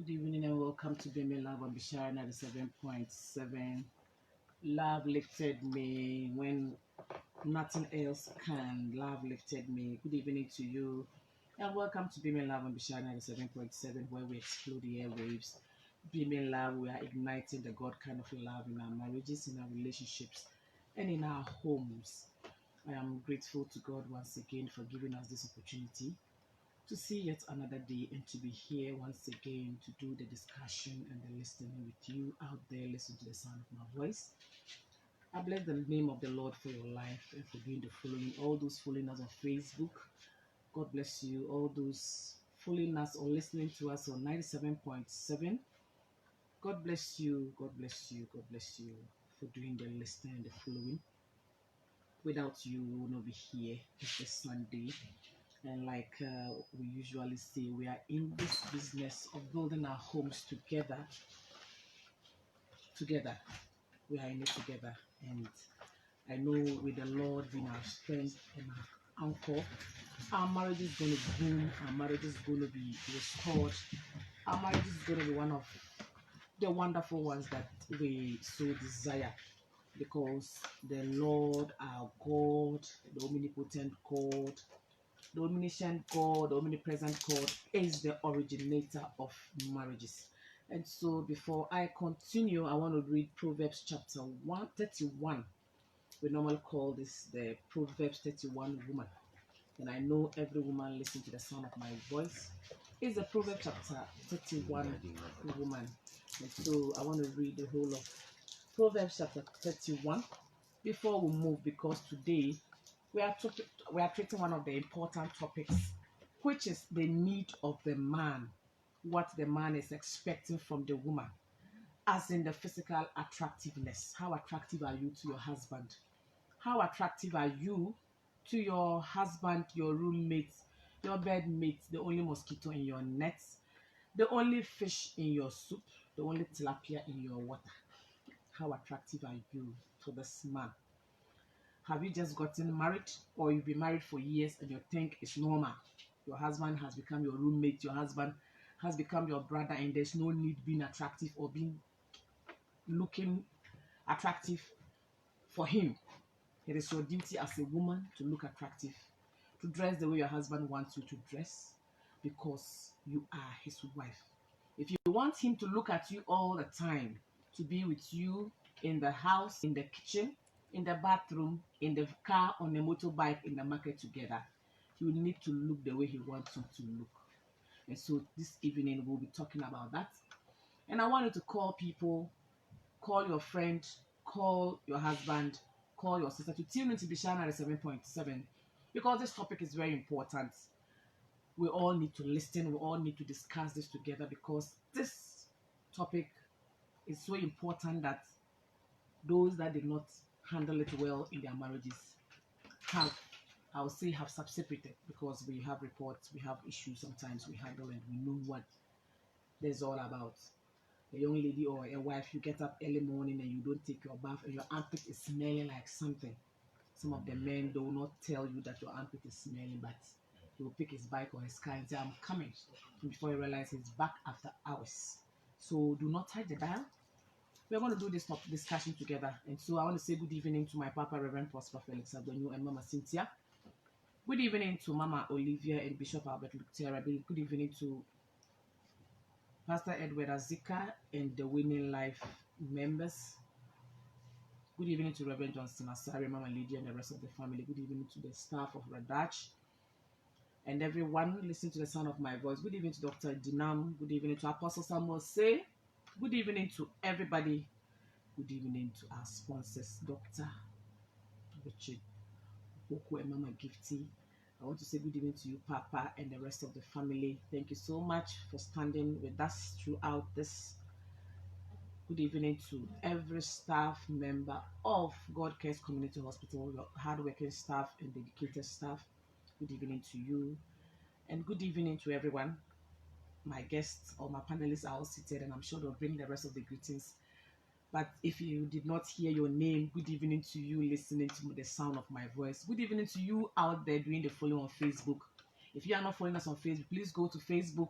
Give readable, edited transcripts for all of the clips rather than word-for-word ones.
Good evening and welcome to Bemi Love on Bishara 97.7. Love lifted me when nothing else can. Love lifted me. Good evening to you and welcome to Bimi Love on Bishara 97.7, where we explore the airwaves. Bimi Love, we are igniting the God kind of love in our marriages, in our relationships, and in our homes. I am grateful to God once again for giving us this opportunity to see yet another day and to be here once again to do the discussion and the listening with you out there. Listen to the sound of my voice. I bless the name of the Lord for your life and for doing the following. All those following us on Facebook, God bless you. All those following us or listening to us on 97.7, God bless you. God bless you. God bless you for doing the listening and the following. Without you, we will not be here. It's a Sunday. And like we usually say, we are in this business of building our homes together. Together. We are in it together. And I know with the Lord being our strength and our anchor, our marriage is going to boom. Our marriage is going to be restored. Our marriage is going to be one of the wonderful ones that we so desire. Because the Lord, our God, the omnipotent God, the omniscient God, the omnipresent God is the originator of marriages. And so before I continue, I want to read Proverbs chapter 131. We normally call this the Proverbs 31 woman. And I know every woman listening to the sound of my voice is a Proverbs chapter 31 woman. And so I want to read the whole of Proverbs chapter 31 before we move, because today we are treating one of the important topics, which is the need of the man, what the man is expecting from the woman, as in the physical attractiveness. How attractive are you to your husband? How attractive are you to your husband, your roommate, your bedmate, the only mosquito in your net, the only fish in your soup, the only tilapia in your water? How attractive are you to this man? Have you just gotten married, or you've been married for years and you think it's normal? Your husband has become your roommate, your husband has become your brother, and there's no need being attractive or being looking attractive for him. It is your duty as a woman to look attractive, to dress the way your husband wants you to dress, because you are his wife. If you want him to look at you all the time, to be with you in the house, in the kitchen, in the bathroom, in the car, on the motorbike, in the market together, you need to look the way he wants you to look. And so this evening we'll be talking about that. And I want you to call people, call your friend, call your husband, call your sister to tune into Bishana 7.7, because this topic is very important. We all need to listen, we all need to discuss this together, because this topic is so important that those that did not handle it well in their marriages have, I would say, have separated, because we have reports, we have issues sometimes we handle, and we know what there's all about. A young lady or a wife, you get up early morning and you don't take your bath and your armpit is smelling like something. Some of the men, they will not tell you that your armpit is smelling, but he will pick his bike or his car and say, I'm coming. And before you realize, he's back after hours. So do not touch the dial. We're going to do this discussion together. And so I want to say good evening to my Papa, Reverend Prosper Felix Agbonyo, and Mama Cynthia. Good evening to Mama Olivia and Bishop Albert Lutera. Good evening to Pastor Edward Azika and the Winning Life members. Good evening to Reverend Johnson Asari, Mama Lydia, and the rest of the family. Good evening to the staff of Radach and everyone listening to the sound of my voice. Good evening to Dr. Dinam. Good evening to Apostle Samuel Say. Good evening to everybody. Good evening to our sponsors, Dr. Richard Boko and Mama Gifty. I want to say good evening to you, Papa, and the rest of the family. Thank you so much for standing with us throughout this. Good evening to every staff member of God Cares Community Hospital, your hardworking staff and dedicated staff. Good evening to you, and good evening to everyone. My guests or my panelists are all seated, and I'm sure they'll bring the rest of the greetings. But if you did not hear your name, good evening to you listening to the sound of my voice. Good evening to you out there doing the following on Facebook. If you are not following us on Facebook, please go to Facebook,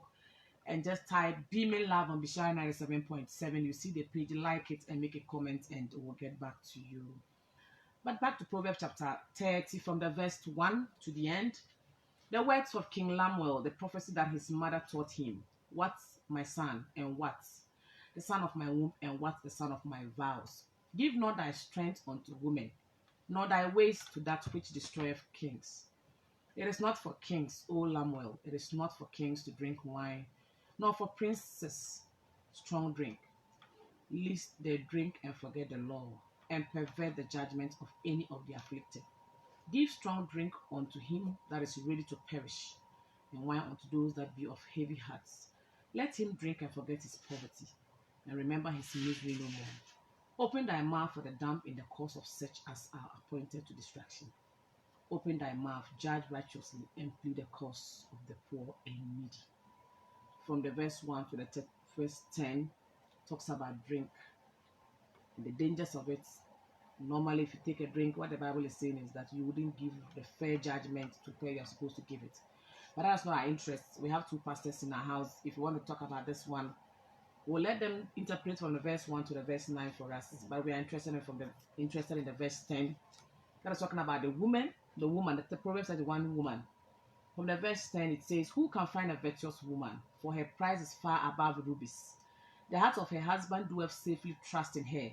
and just type Beaming Love on Bishara 97.7. You see the page, like it and make a comment, and we'll get back to you. But back to Proverbs chapter 30, from the verse 1 to the end. The words of King Lemuel, the prophecy that his mother taught him. What, my son, and what? The son of my womb, and what the son of my vows? Give not thy strength unto women, nor thy ways to that which destroyeth kings. It is not for kings, O Lemuel, it is not for kings to drink wine, nor for princes strong drink, lest they drink and forget the law, and pervert the judgment of any of the afflicted. Give strong drink unto him that is ready to perish, and wine unto those that be of heavy hearts. Let him drink and forget his poverty, and remember his misery no more. Open thy mouth for the dumb in the cause of such as are appointed to destruction. Open thy mouth, judge righteously, and plead the cause of the poor and needy. From the verse 1 to the verse 10, talks about drink and the dangers of it. Normally, if you take a drink, what the Bible is saying is that you wouldn't give the fair judgment to where you're supposed to give it. But that's not our interest. We have two pastors in our house. If you want to talk about this one, we'll let them interpret from the verse 1 to the verse 9 for us. But we are interested in the verse 10. That is talking about the woman, the Proverbs 31 woman. From the verse 10, it says, who can find a virtuous woman? For her price is far above rubies. The heart of her husband doeth safely trust in her,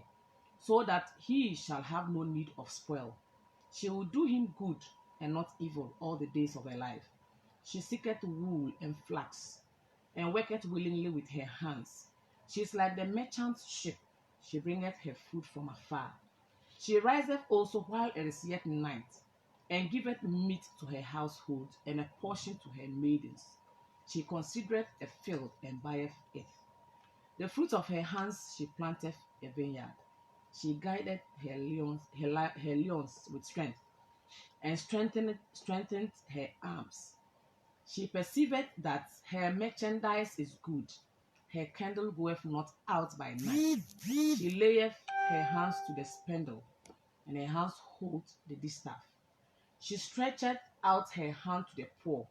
so that he shall have no need of spoil. She will do him good and not evil all the days of her life. She seeketh wool and flax, and worketh willingly with her hands. She is like the merchant's ship. She bringeth her food from afar. She riseth also while it is yet night, and giveth meat to her household, and a portion to her maidens. She considereth a field, and buyeth it. The fruit of her hands she planteth a vineyard. She guided her lions with strength, and strengthened her arms. She perceiveth that her merchandise is good. Her candle goeth not out by night. She layeth her hands to the spindle, and her hands hold the distaff. She stretcheth out her hand to the poor.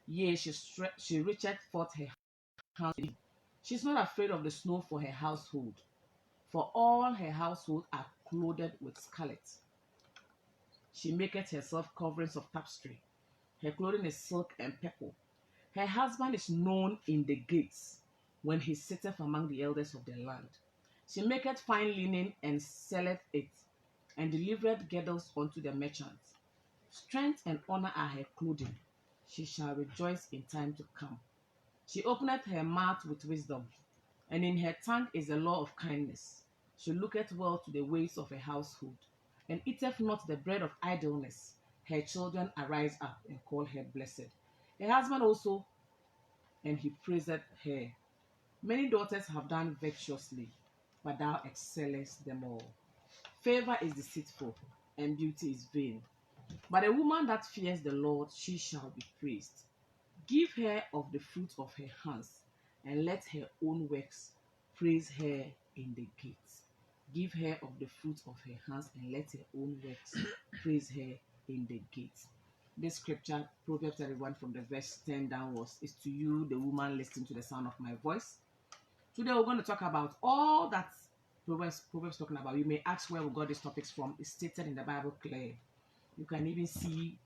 Yea, she reacheth forth her hand to thee. She is not afraid of the snow for her household, for all her household are clothed with scarlet. She maketh herself coverings of tapestry. Her clothing is silk and purple. Her husband is known in the gates, when he sitteth among the elders of the land. She maketh fine linen and selleth it, and delivereth girdles unto the merchants. Strength and honor are her clothing. She shall rejoice in time to come. She openeth her mouth with wisdom, and in her tongue is the law of kindness. She looketh well to the ways of her household, and eateth not the bread of idleness. Her children arise up and call her blessed. Her husband also, and he praiseth her. Many daughters have done virtuously, but thou excellest them all. Favor is deceitful, and beauty is vain. But a woman that fears the Lord, she shall be praised. Give her of the fruit of her hands, and let her own works praise her in the gates. Give her of the fruit of her hands, and let her own works praise her in the gates. This scripture, Proverbs 31 from the verse 10 downwards, is to you, the woman listening to the sound of my voice. Today we're going to talk about all that Proverbs talking about. You may ask where we got these topics from. It's stated in the Bible clear. You can even see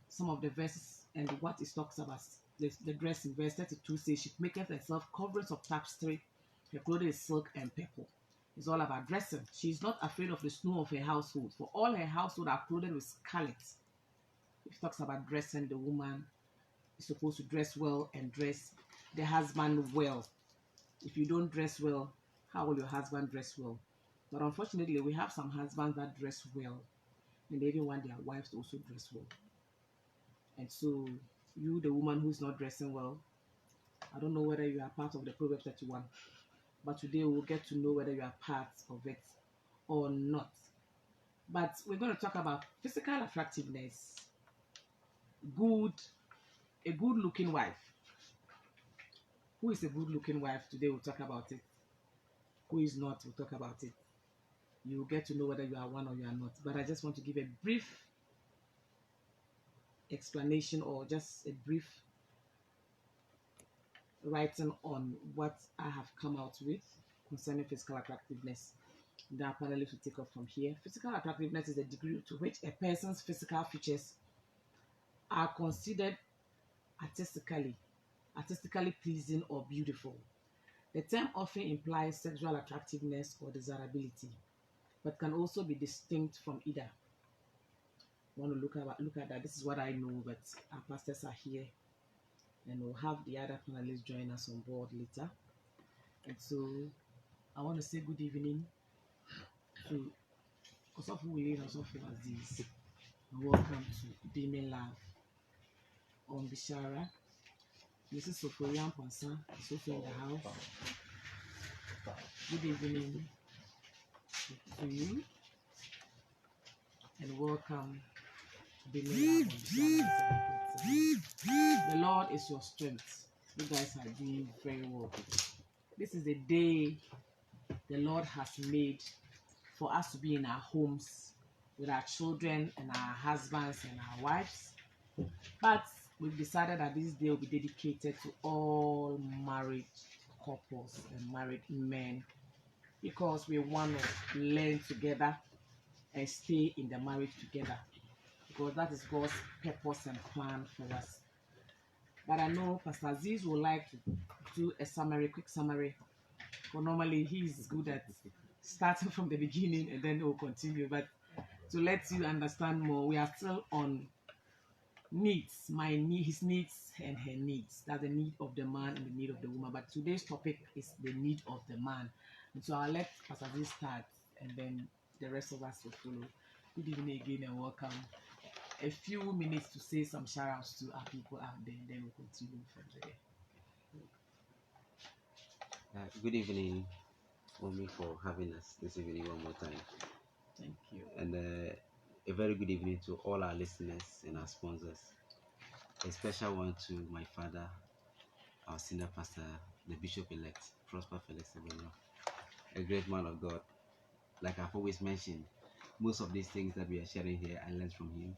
some of the verses and what it talks about. The dress in verse 32 says, she maketh herself coverings of tapestry. Her clothing is silk and purple. It's all about dressing. She is not afraid of the snow of her household, for all her household are clothed with scarlet. It talks about dressing. The woman is supposed to dress well and dress the husband well. If you don't dress well, how will your husband dress well? But unfortunately, we have some husbands that dress well, and they even want their wives to also dress well. And so, you, the woman who's not dressing well, I don't know whether you are part of the Proverbs 31, but today we'll get to know whether you are part of it or not. But we're going to talk about physical attractiveness, a good-looking wife. Who is a good-looking wife? Today we'll talk about it. Who is not? We'll talk about it. You'll get to know whether you are one or you are not. But I just want to give a brief explanation, or just a brief writing on what I have come out with concerning physical attractiveness. The panelists will take up from here. Physical attractiveness is the degree to which a person's physical features are considered artistically, artistically pleasing or beautiful. The term often implies sexual attractiveness or desirability, but can also be distinct from either. Want to look at that? This is what I know, but our pastors are here, and we'll have the other panelists join us on board later. And so, I want to say good evening to Osofu Willie and Osofu Aziz. And welcome to Beaming Love on Bishara. Mrs. Soforian Pansa is also in the house. Good evening to you, and welcome to Beaming Love on Bishara. The Lord is your strength. You guys are doing very well. This is the day the Lord has made for us to be in our homes with our children and our husbands and our wives. But we've decided that this day will be dedicated to all married couples and married men, because we want to learn together and stay in the marriage together, because that is God's purpose and plan for us. But I know Pastor Aziz would like to do a quick summary. Because normally he's good at starting from the beginning and then we'll continue. But to let you understand more, we are still on needs, his needs and her needs. That's the need of the man and the need of the woman. But today's topic is the need of the man. And so I'll let Pastor Z start, and then the rest of us will follow. Good evening again and welcome. A few minutes to say some shout outs to our people out there, and then we'll continue from there. Good evening, Omi, for having us this evening one more time. Thank you. And a very good evening to all our listeners and our sponsors. A special one to my father, our senior pastor, the Bishop-elect, Prosper Felix Ebeno, a great man of God. Like I've always mentioned, most of these things that we are sharing here, I learned from him,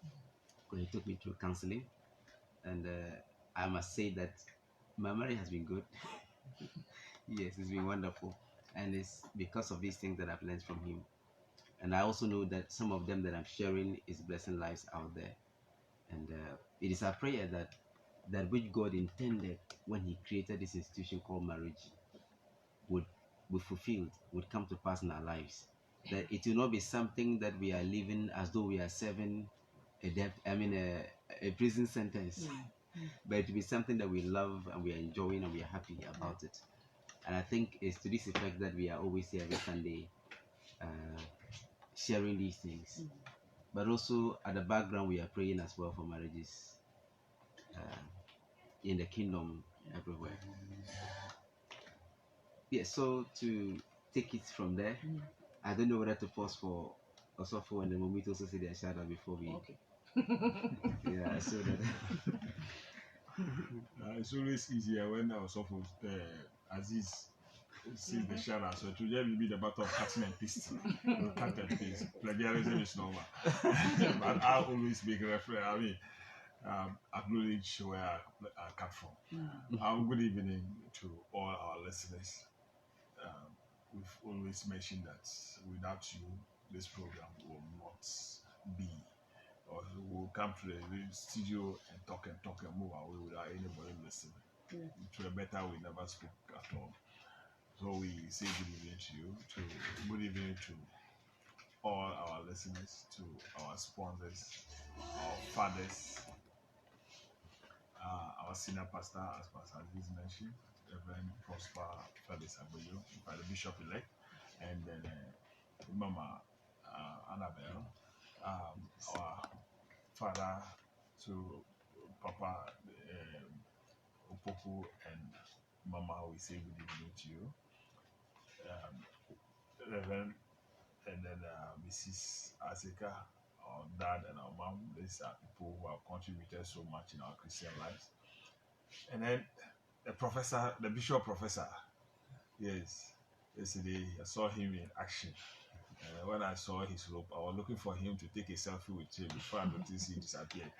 because he took me through counseling. And I must say that my marriage has been good. Yes, it's been wonderful. And it's because of these things that I've learned from him. And I also know that some of them that I'm sharing is blessing lives out there. And it is our prayer that which God intended when he created this institution called marriage would fulfilled, would come to pass in our lives. That it will not be something that we are living as though we are serving a prison sentence. But it will be something that we love and we are enjoying and we are happy about it. And I think it's to this effect that we are always here every Sunday sharing these things. But also at the background, we are praying as well for marriages in the kingdom everywhere. Yeah, so to take it from there, I don't know whether to pause for Osofo and the Momit also say their shout out before we. Okay. Yeah, so that. It's always easier when Osofo Aziz sees the shout out. So it will just be the battle of cutting and pasting. Cut and paste. Plagiarism is normal. But I always make reference. Acknowledge where I cut from. Good evening to all our listeners. We've always mentioned that without you, this program will not be. Or we'll come to the studio and talk and move away without anybody listening. To a better we never speak at all. So we say good evening to you, good evening to all our listeners, to our sponsors, our fathers, our senior pastor, as Pastor Aziz mentioned, Reverend Prosper Felix Aboyo, by the Bishop-elect, and then Mama Annabelle, our father to Papa Opoku and Mama, we say good evening to you. Reverend, and then Mrs. Asika, our dad and our mom. These are people who have contributed so much in our Christian lives. And then the professor, the bishop professor. Yes, yesterday I saw him in action. When I saw his rope, I was looking for him to take a selfie with him before I noticed he disappeared.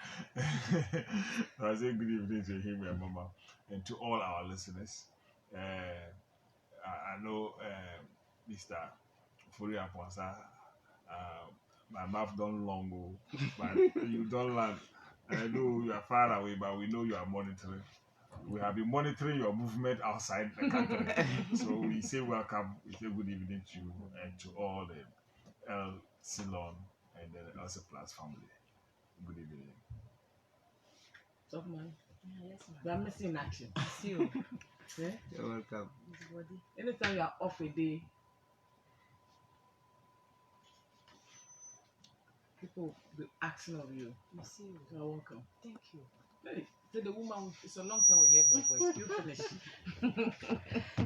I say good evening to him and Mama, and to all our listeners. I know Mr. Furi Aponsa, my mouth done long, but you don't learn. I know you are far away, but we know you are monitoring. We have been monitoring your movement outside the country. So we say welcome, we say good evening to you and to all the El Ceylon and the Elsa Plus family. Good evening. Top man. Yes, We are missing in action. See you. Yeah? You're welcome. body. Anytime you are off a day, people will be asking of you. You see, You are welcome. thank you. Hey, so the woman, it's a long time we heard your voice. You finish.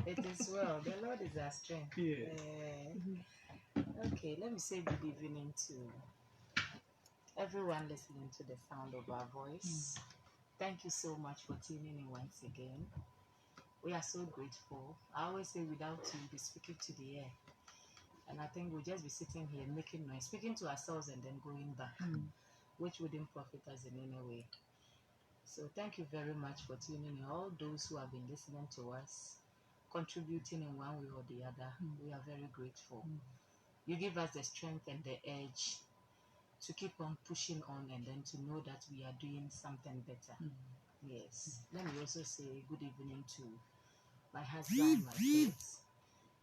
It is well. The Lord is our strength. Yeah. Okay, let me say good evening to everyone listening to the sound of our voice. Thank you so much for tuning in once again. We are so grateful. I always say without you, we'll be speaking to the air. And I think we'll just be sitting here making noise, speaking to ourselves and then going back, which wouldn't profit us in any way. So thank you very much for tuning in. All those who have been listening to us, contributing in one way or the other, we are very grateful. You give us the strength and the edge to keep on pushing on and then to know that we are doing something better. Yes. Let me also say good evening to my husband, my kids,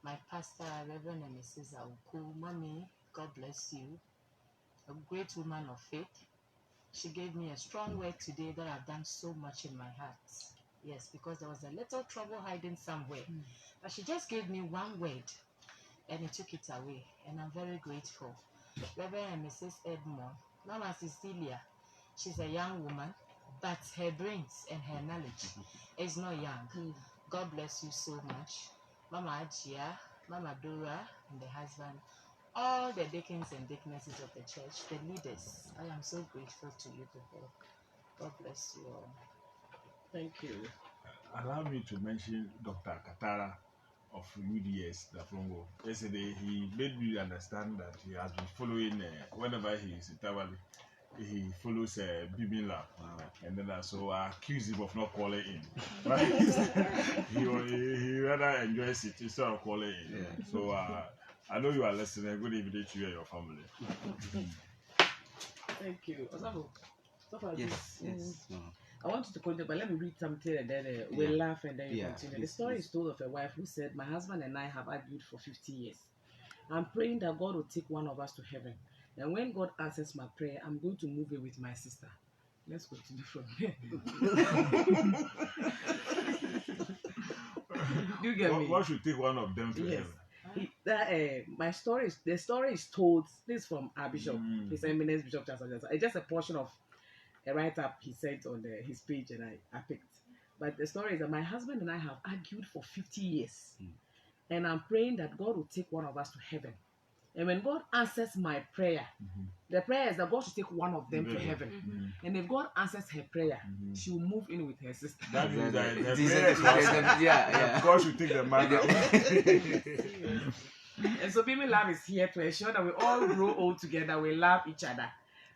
my pastor, Reverend and Mrs. Auku. Mommy, God bless you. A great woman of faith. She gave me a strong word today that I've done so much in my heart. Yes, because there was a little trouble hiding somewhere. But she just gave me one word and it took it away. And I'm very grateful. Reverend and Mrs. Edmond, Mama Cecilia, she's a young woman, but her brains and her knowledge is not young. God bless you so much. Mama Ajia, Mama Dora, and the husband, all the deacons and deaconesses of the church, the leaders. I am so grateful to you people. God bless you all. Thank you. Allow me to mention Dr. Katara of UDS, the Frongo. Yesterday, he made me understand that he has been following, whenever he is in Tawali, he follows Bibi Lab. And then so I accuse him of not calling in. But he rather enjoys it instead of calling in. Yeah. So I know you are listening. Good evening to you and your family. Thank you. Osafo, so far Yes, this- yes. No. I want you to continue, but let me read something and then we'll laugh and then you Yeah, continue. The please, story please. is told of a wife who said, "My husband and I have argued for 50 years. I'm praying that God will take one of us to heaven. And when God answers my prayer, I'm going to move in with my sister." Let's continue from here. Do you get me? What should take one of them to Yes. heaven? My story is the story is told. This is from our bishop, Mm. His Eminence Bishop Charles Ajansa. It's just a portion of a write-up he sent on his page, and I picked. But the story is that my husband and I have argued for 50 years, and I'm praying that God will take one of us to heaven. And when God answers my prayer, the prayer is that God should take one of them to Yeah. heaven. And if God answers her prayer, she will move in with her sister. That means that the This is- prayer is answered. yeah. God should take the matter. And so Baby Love is here to ensure that we all grow old together, we love each other,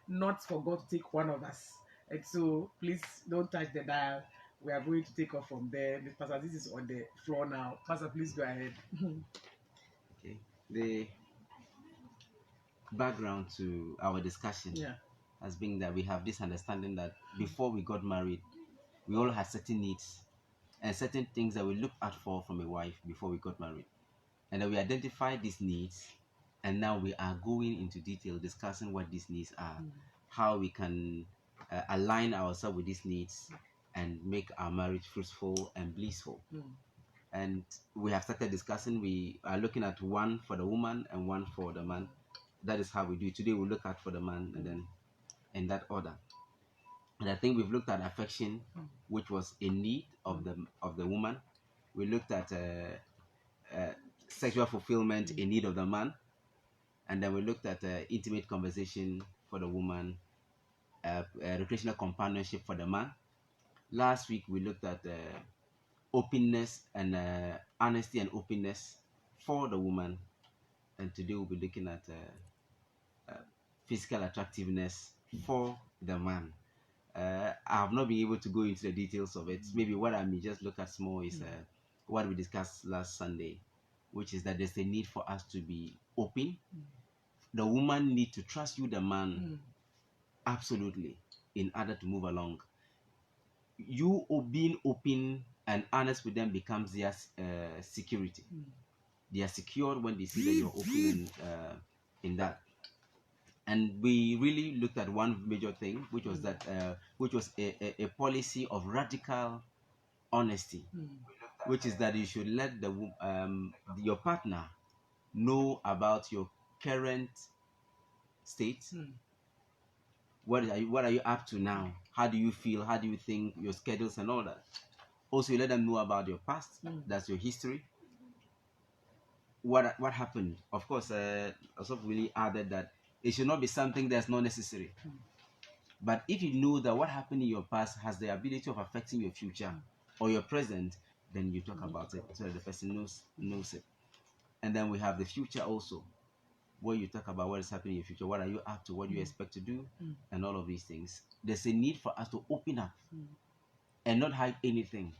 not for God to take one of us. And so please don't touch the dial. We are going to take off from there. Miss Pastor, this is on the floor now. Pastor, please go ahead. Okay. The background to our discussion Yeah. has been that we have this understanding that before we got married, we all had certain needs and certain things that we looked out for from a wife before we got married. And then we identified these needs, and now we are going into detail discussing what these needs are, how we can align ourselves with these needs and make our marriage fruitful and blissful. And we have started discussing. We are looking at one for the woman and one for the man. That is how we do it. Today we look at for the man and then in that order. And I think we've looked at affection, which was a need of the woman. We looked at sexual fulfillment, a need of the man, and then we looked at intimate conversation for the woman, recreational companionship for the man. Last week we looked at openness and honesty and openness for the woman, and today we'll be looking at physical attractiveness for the man. I have not been able to go into the details of it. Maybe what I may just look at small is what we discussed last Sunday, which is that there's a need for us to be open. The woman need to trust you, the man, absolutely, in order to move along. You being open and honest with them becomes their security. They are secured when they see that you're open in that. And we really looked at one major thing, which was that which was a policy of radical honesty, which is that you should let your partner know about your current state. What are you up to now? How do you feel? How do you think? Your schedules and all that. Also, you let them know about your past. That's your history. What happened? Of course, also really added that it should not be something that's not necessary. But if you know that what happened in your past has the ability of affecting your future or your present, then you talk about it so that the person knows it. And then we have the future also, where you talk about what is happening in your future, what are you up to, what do you expect to do, and all of these things. There's a need for us to open up and not hide anything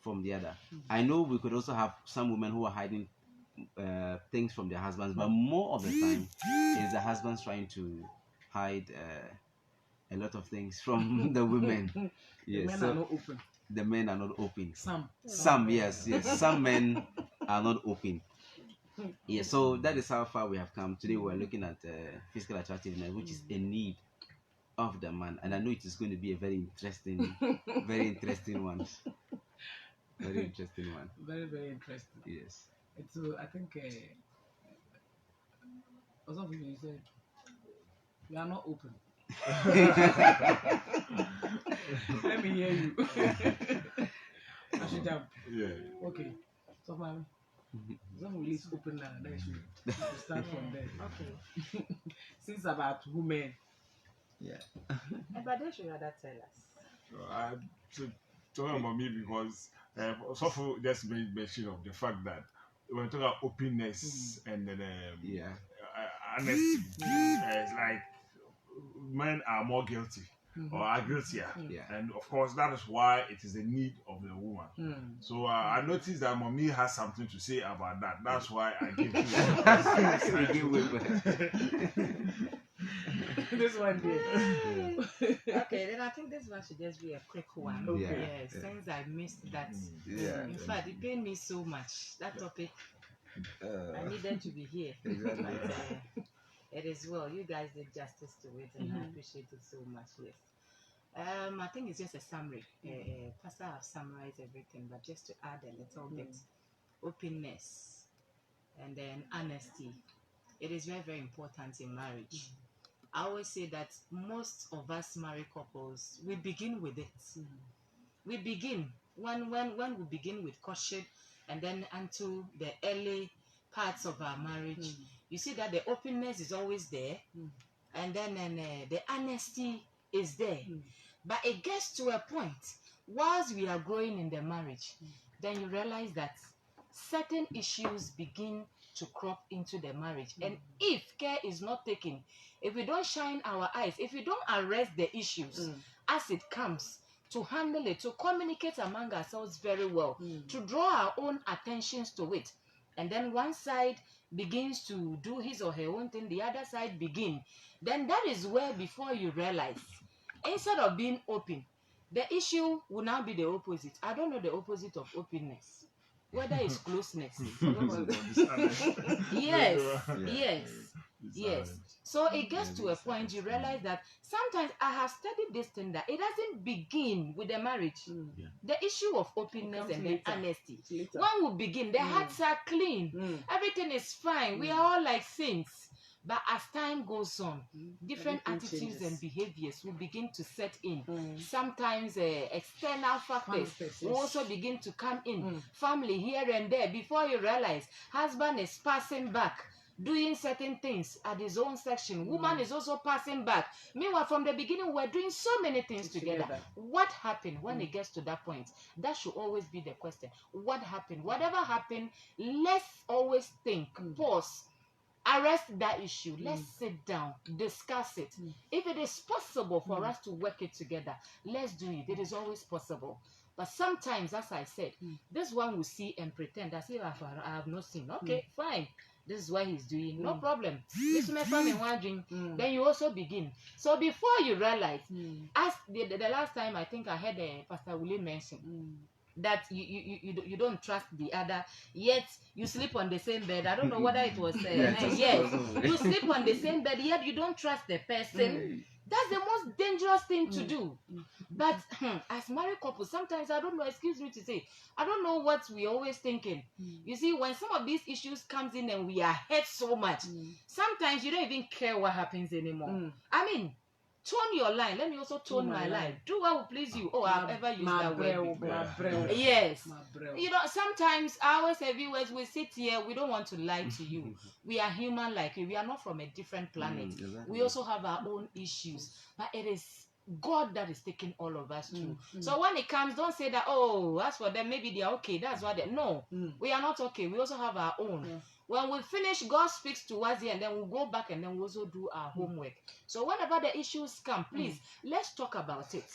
from the other. I know we could also have some women who are hiding things from their husbands, but more of the time is the husbands trying to hide a lot of things from the women. Yes, The men are not open. The men are not open. Some, yes. Some men are not open. Yeah, so that is how far we have come. Today we're looking at physical attractiveness, which is a need of the man, and I know it is going to be a very interesting one. Very interesting one. Very, very interesting. Yes. It's I think also you said we are not open. Let me hear you. I should jump. Yeah. Okay. So man, some will open now. Then should start from there. Okay. Since about women. Yeah. But they should rather tell us. Talking about me because Sopho just made mention of the fact that when we talk about openness and then honesty, it's like men are more guilty or are guiltier, and of course that is why it is the need of the woman. So I noticed that mommy has something to say about that. That's why I give you. This one here. Okay, then I think this one should just be a quick one. Okay. Since I missed that. Yeah. In fact, it pained me so much. That topic, I needed to be here. Exactly. But, it is well. You guys did justice to it, and I appreciate it so much. Yes. I think it's just a summary. Pastor have summarized everything, but just to add a little bit, openness, and then honesty. It is very, very important in marriage. I always say that most of us married couples, we begin with it. We begin when we begin with courtship, and then until the early parts of our marriage, you see that the openness is always there, and then the honesty is there. But it gets to a point, whilst we are growing in the marriage, then you realize that certain issues begin to crop into the marriage. And if care is not taken, if we don't shine our eyes, if we don't arrest the issues as it comes, to handle it, to communicate among ourselves very well, to draw our own attentions to it, and then one side begins to do his or her own thing, the other side begin, then that is where, before you realize, instead of being open, the issue will now be the opposite. I don't know the opposite of openness, whether it's closeness. Yes. So it gets to a point you realize that sometimes I have studied this thing that it doesn't begin with the marriage. The issue of openness and then honesty. When we begin, the hearts are clean. Everything is fine. We are all like saints. But as time goes on, different attitudes and behaviors will begin to set in. Sometimes external factors will also begin to come in. Family here and there. Before you realize, husband is passing back, doing certain things at his own section. Woman is also passing back. Meanwhile, from the beginning, we're doing so many things together. What happened when it gets to that point? That should always be the question. What happened? Whatever happened, let's always think, pause, arrest that issue. Let's sit down, discuss it. If it is possible for us to work it together, let's do it. It is always possible. But sometimes, as I said, this one will see and pretend as if I have not seen. Okay, fine. This is what he's doing. No problem. This may come in one drink. Then you also begin. So before you realize, as the last time I think I heard Pastor Willie mention that you don't trust the other, yet you sleep on the same bed. I don't know whether it was yes, you sleep on the same bed, yet you don't trust the person. That's the most dangerous thing to do. But as married couples, sometimes I don't know, excuse me to say, I don't know what we're always thinking. You see, when some of these issues comes in and we are hurt so much, sometimes you don't even care what happens anymore. I mean, tone your line. Let me also tone my line. Do what will please you. Oh, I've ever used that word. Yes. You know, sometimes our viewers will sit here. We don't want to lie to you. We are human like you. We are not from a different planet. Exactly. We also have our own issues. But it is God that is taking all of us through. So when it comes, don't say that, oh, as for them, maybe they are okay. That's why they... No, we are not okay. We also have our own. When we finish, God speaks to us here, and then we'll go back and then we'll also do our homework. So whenever the issues come, please, let's talk about it.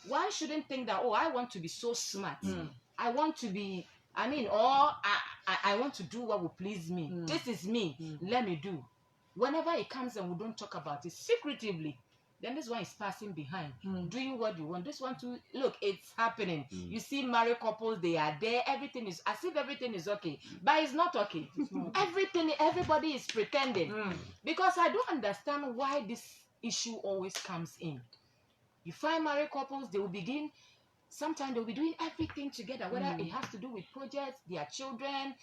One shouldn't think that, oh, I want to be so smart. I want to be, or I want to do what will please me. This is me. Let me do. Whenever it comes and we don't talk about it secretively, then this one is passing behind, doing what you want. This one too, look, it's happening. You see married couples, they are there. Everything is as if everything is okay, but it's not okay. Everybody is pretending. Because I don't understand why this issue always comes in. You find married couples, they will begin. Sometimes they'll be doing everything together, whether it has to do with projects, their children,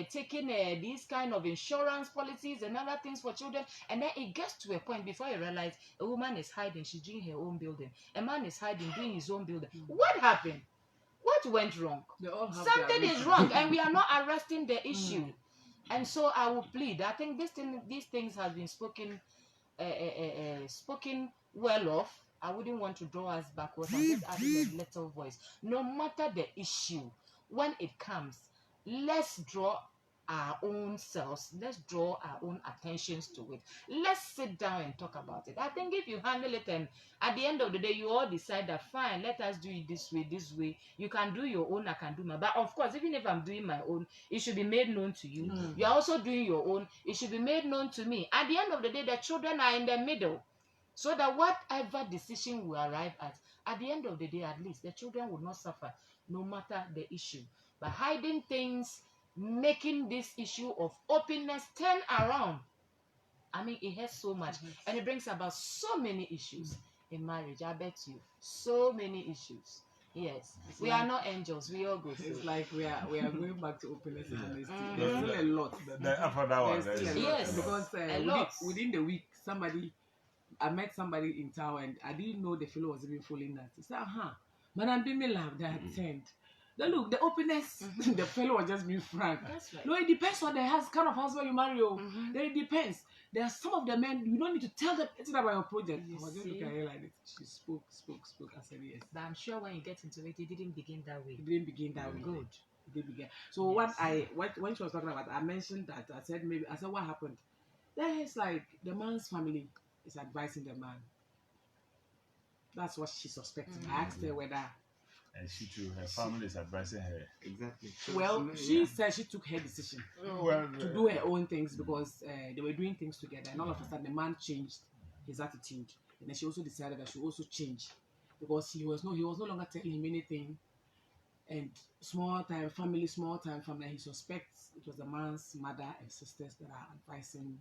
taking these kind of insurance policies and other things for children, and then it gets to a point before you realize a woman is hiding, she's doing her own building, a man is hiding, doing his own building. What happened? What went wrong? Something is wrong, and we are not arresting the issue. And so I will plead. I think these things have been spoken well of. I wouldn't want to draw us backwards. I'm just adding a little voice. No matter the issue, when it comes, let's draw our own selves. Let's draw our own attentions to it. Let's sit down and talk about it. I think if you handle it and at the end of the day, you all decide that, fine, let us do it this way. You can do your own, I can do mine. But of course, even if I'm doing my own, it should be made known to you. You're also doing your own. It should be made known to me. At the end of the day, the children are in the middle. So that whatever decision we arrive at the end of the day, at least, the children will not suffer, no matter the issue. But hiding things, making this issue of openness turn around, it hurts so much. And it brings about so many issues in marriage. I bet you. So many issues. Yes. We are not angels. We all go through. It's like we are going back to openness and honesty. There's still a lot. After that one, yes. Because within the week, I met somebody in town and I didn't know the fellow was even fooling that. He said, Madam Bimila, that sent. Then look, the openness, the fellow was just being frank. That's right. No, it depends on the kind of husband you marry. Then it depends. There are some of the men, you don't need to tell them anything about your project. I was just looking at her like this. She spoke. I said yes. But I'm sure when you get into it, it didn't begin that way. It didn't begin that way. Good. It didn't begin. So when she was talking about, I mentioned that. I said what happened? Then it's like the man's family is advising the man. That's what she suspected. I asked her whether. And she too, her family is advising her. Exactly. Well, she said she took her decision to do her own things because they were doing things together, and all of a sudden the man changed his attitude, and then she also decided that she also change because he was no longer telling him anything, and small time family. He suspects it was the man's mother and sisters that are advising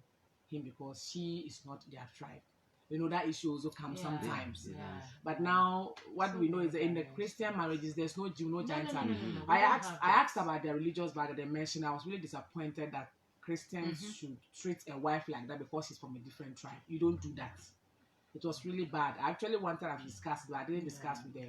him because she is not their tribe. You know, that issue also comes sometimes. Yeah. But now, what we know is that in the Christian marriages, there's no Jew, no Gentile. I asked about their religious background. They mentioned I was really disappointed that Christians should treat a wife like that because she's from a different tribe. You don't do that. It was really bad. I actually wanted to discuss it, but I didn't discuss with the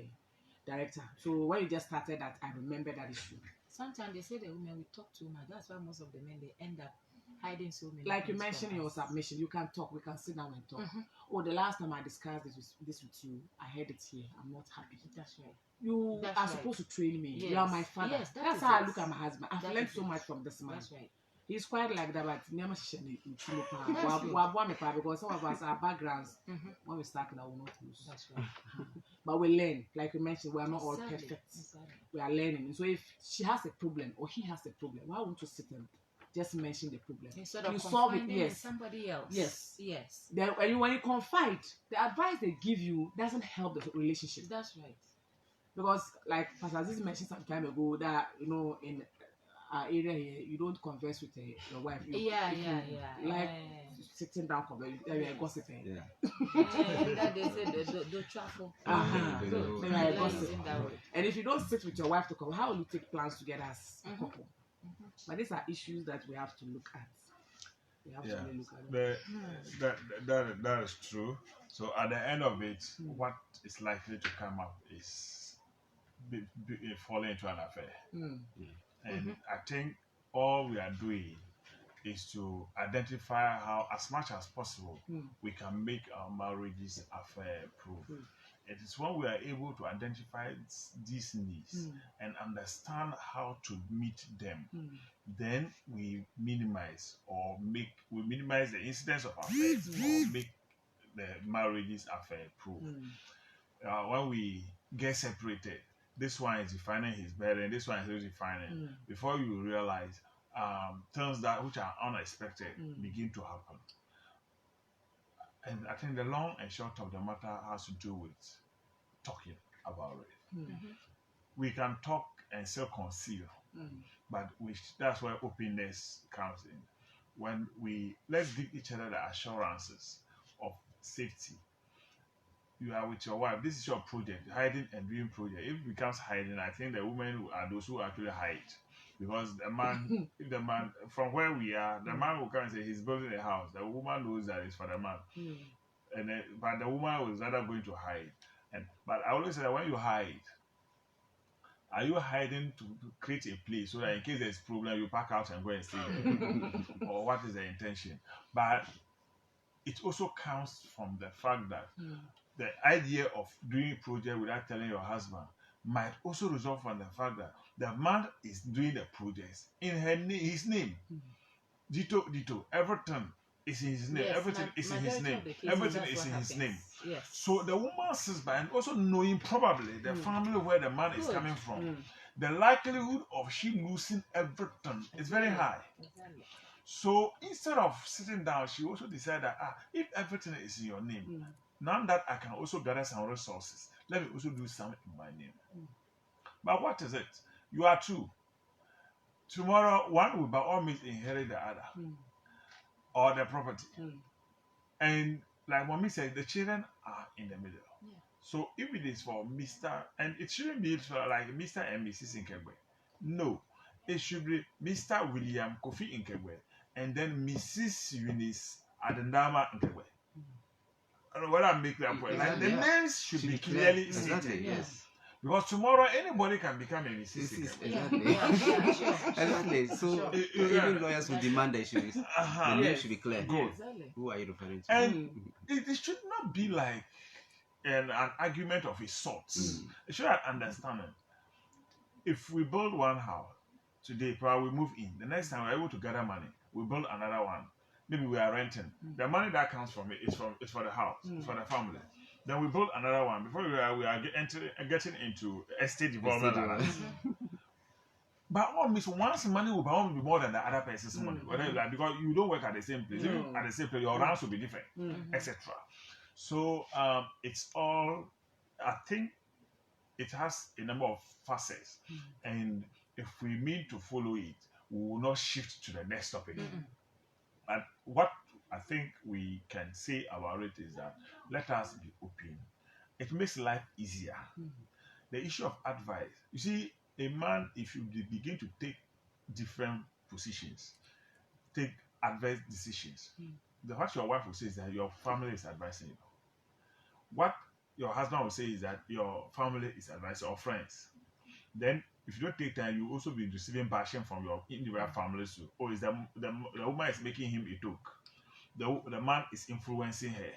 director. So when you just started that, I remember that issue. Sometimes they say the women will talk too much. That's why most of the men, they end up hiding so many. Like you mentioned in your submission, you can talk. We can sit down and talk. Oh, the last time I discussed this with you, I heard it here. I'm not happy. That's right. You are supposed to train me. Yes. You are my father. Yes, that's how I look at my husband. I've learned so much from this man. That's right. He's quite like that, but never shiny. That's good. Because some of us our backgrounds Mm-hmm. when we start now will not lose. That's right. But we learn, like we mentioned, we are not all Exactly. perfect. Exactly. We are learning. So if she has a problem or he has a problem, why won't you sit and just mention the problem? Instead of You solve it, confiding in yes. somebody else. Yes. Yes. Then when you confide, the advice they give you doesn't help the relationship. That's right. Because like Pastor Aziz mentioned some time ago that in our area here you don't converse with your wife. Yeah. Like Eh. sitting down conversing, we are gossiping. Yeah. That they say the truffle. Uh-huh. Good. Good. Then we I are like gossiping. using that word. And if you don't sit with your wife to come, how will you take plans together as a Mhm. couple? But these are issues that we have to look at. We have to really look at them. That is true. So at the end of it, Mm. what is likely to come up is falling into an affair. Mm. And I think all we are doing is to identify how, as much as possible, Mm. we can make our marriages affair-proof. Mm. It is when we are able to identify these needs Mm. and understand how to meet them, Mm. then we minimize the incidence of affairs or make the marriages affair-proof. Mm. When we get separated, this one is defining his burden, this one is defining. Mm. Before you realize, things which are unexpected Mm. begin to happen. And I think the long and short of the matter has to do with talking about it. Mm. Mm-hmm. We can talk and still conceal, Mm. but that's where openness comes in. When let's give each other the assurances of safety. You are with your wife. This is your project, hiding and doing project. If it becomes hiding, I think the women are those who actually hide, because the man, if the man from where we are, the man will come and say he's building a house. The woman knows that it's for the man, Mm. and then, but the woman was rather going to hide. But I always say that when you hide, are you hiding to create a place so that in case there's problem you pack out and go and stay there, or what is the intention? But it also comes from the fact that Mm. the idea of doing a project without telling your husband might also result from the fact that the man is doing the projects in his name. Mm. Dito, everything is in his name. Yes, Everything is in his majority name. of the cases, Everything that's is what in his happens. name. Yes. So the woman sits by and also knowing probably the family where the man is Good. coming from, Mm. the likelihood of she losing everything is very high. Exactly. So instead of sitting down, she also decided that if everything is in your name, Mm. now that I can also gather some resources, let me also do some in my name. Mm. But what is it? You are two. Tomorrow, one will by all means inherit the other Mm. or the property. Mm. And like Mommy said, the children are in the middle. Yeah. So if it is for Mr. and it shouldn't be for like Mr. and Mrs. Nkegbe. No, it should be Mr. William Kofi Nkegbe and then Mrs. Eunice Adendama Nkegbe. I don't know whether I make that point. Like the Yeah. names should be clear. clearly Exactly. stated. Yes. Because tomorrow anybody can become a Mrs. This is Nkegbe. exactly. Yeah, sure. Exactly. So Sure. even lawyers will demand that the Uh-huh. name Yes. should be clear. Good. Exactly. Who are you referring to? And it should not be like an argument of a sort. Mm. It should have understanding. If we build one house today, probably we move in. The next time we're able to gather money, we build another one. Maybe we are renting. The money that comes from it is for the house, it's for the family. Then we build another one. Before we are getting into estate development. Estate and development. that. By all means, one's money will by all means be more than the other person's money. Whether like, because you don't work at the same place. Even No. at the same place, your rounds will be different, etc. So it's all, I think it has a number of facets. And if we mean to follow it, we will not shift to the next topic. But what I think we can say about it is that let us be open. It makes life easier. The issue of advice. You see, a man, if you begin to take different positions, take adverse decisions, what your wife will say is that your family is advising you. What your husband will say is that your family is advising, or friends. Then, if you don't take time, you will also be receiving bashing from your individual families too. Oh, is the woman is making him a talk. The man is influencing her.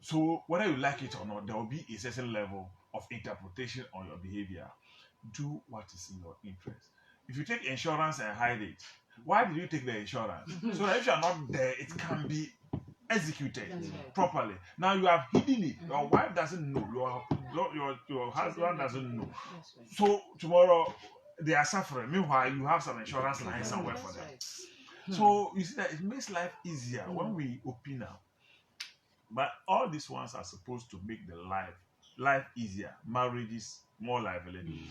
So whether you like it or not, there will be a certain level of interpretation on your behavior. Do what is in your interest. If you take insurance and hide it, Why did you take the insurance? So that if you are not there, it can be executed That's right. properly. Now you have hidden it. Your wife doesn't know. Your husband doesn't know. That's right. So tomorrow they are suffering. Meanwhile, you have some insurance line Exactly. somewhere That's for them. right. So you see that it makes life easier when we open up. But all these ones are supposed to make the life easier. Marriages more lively.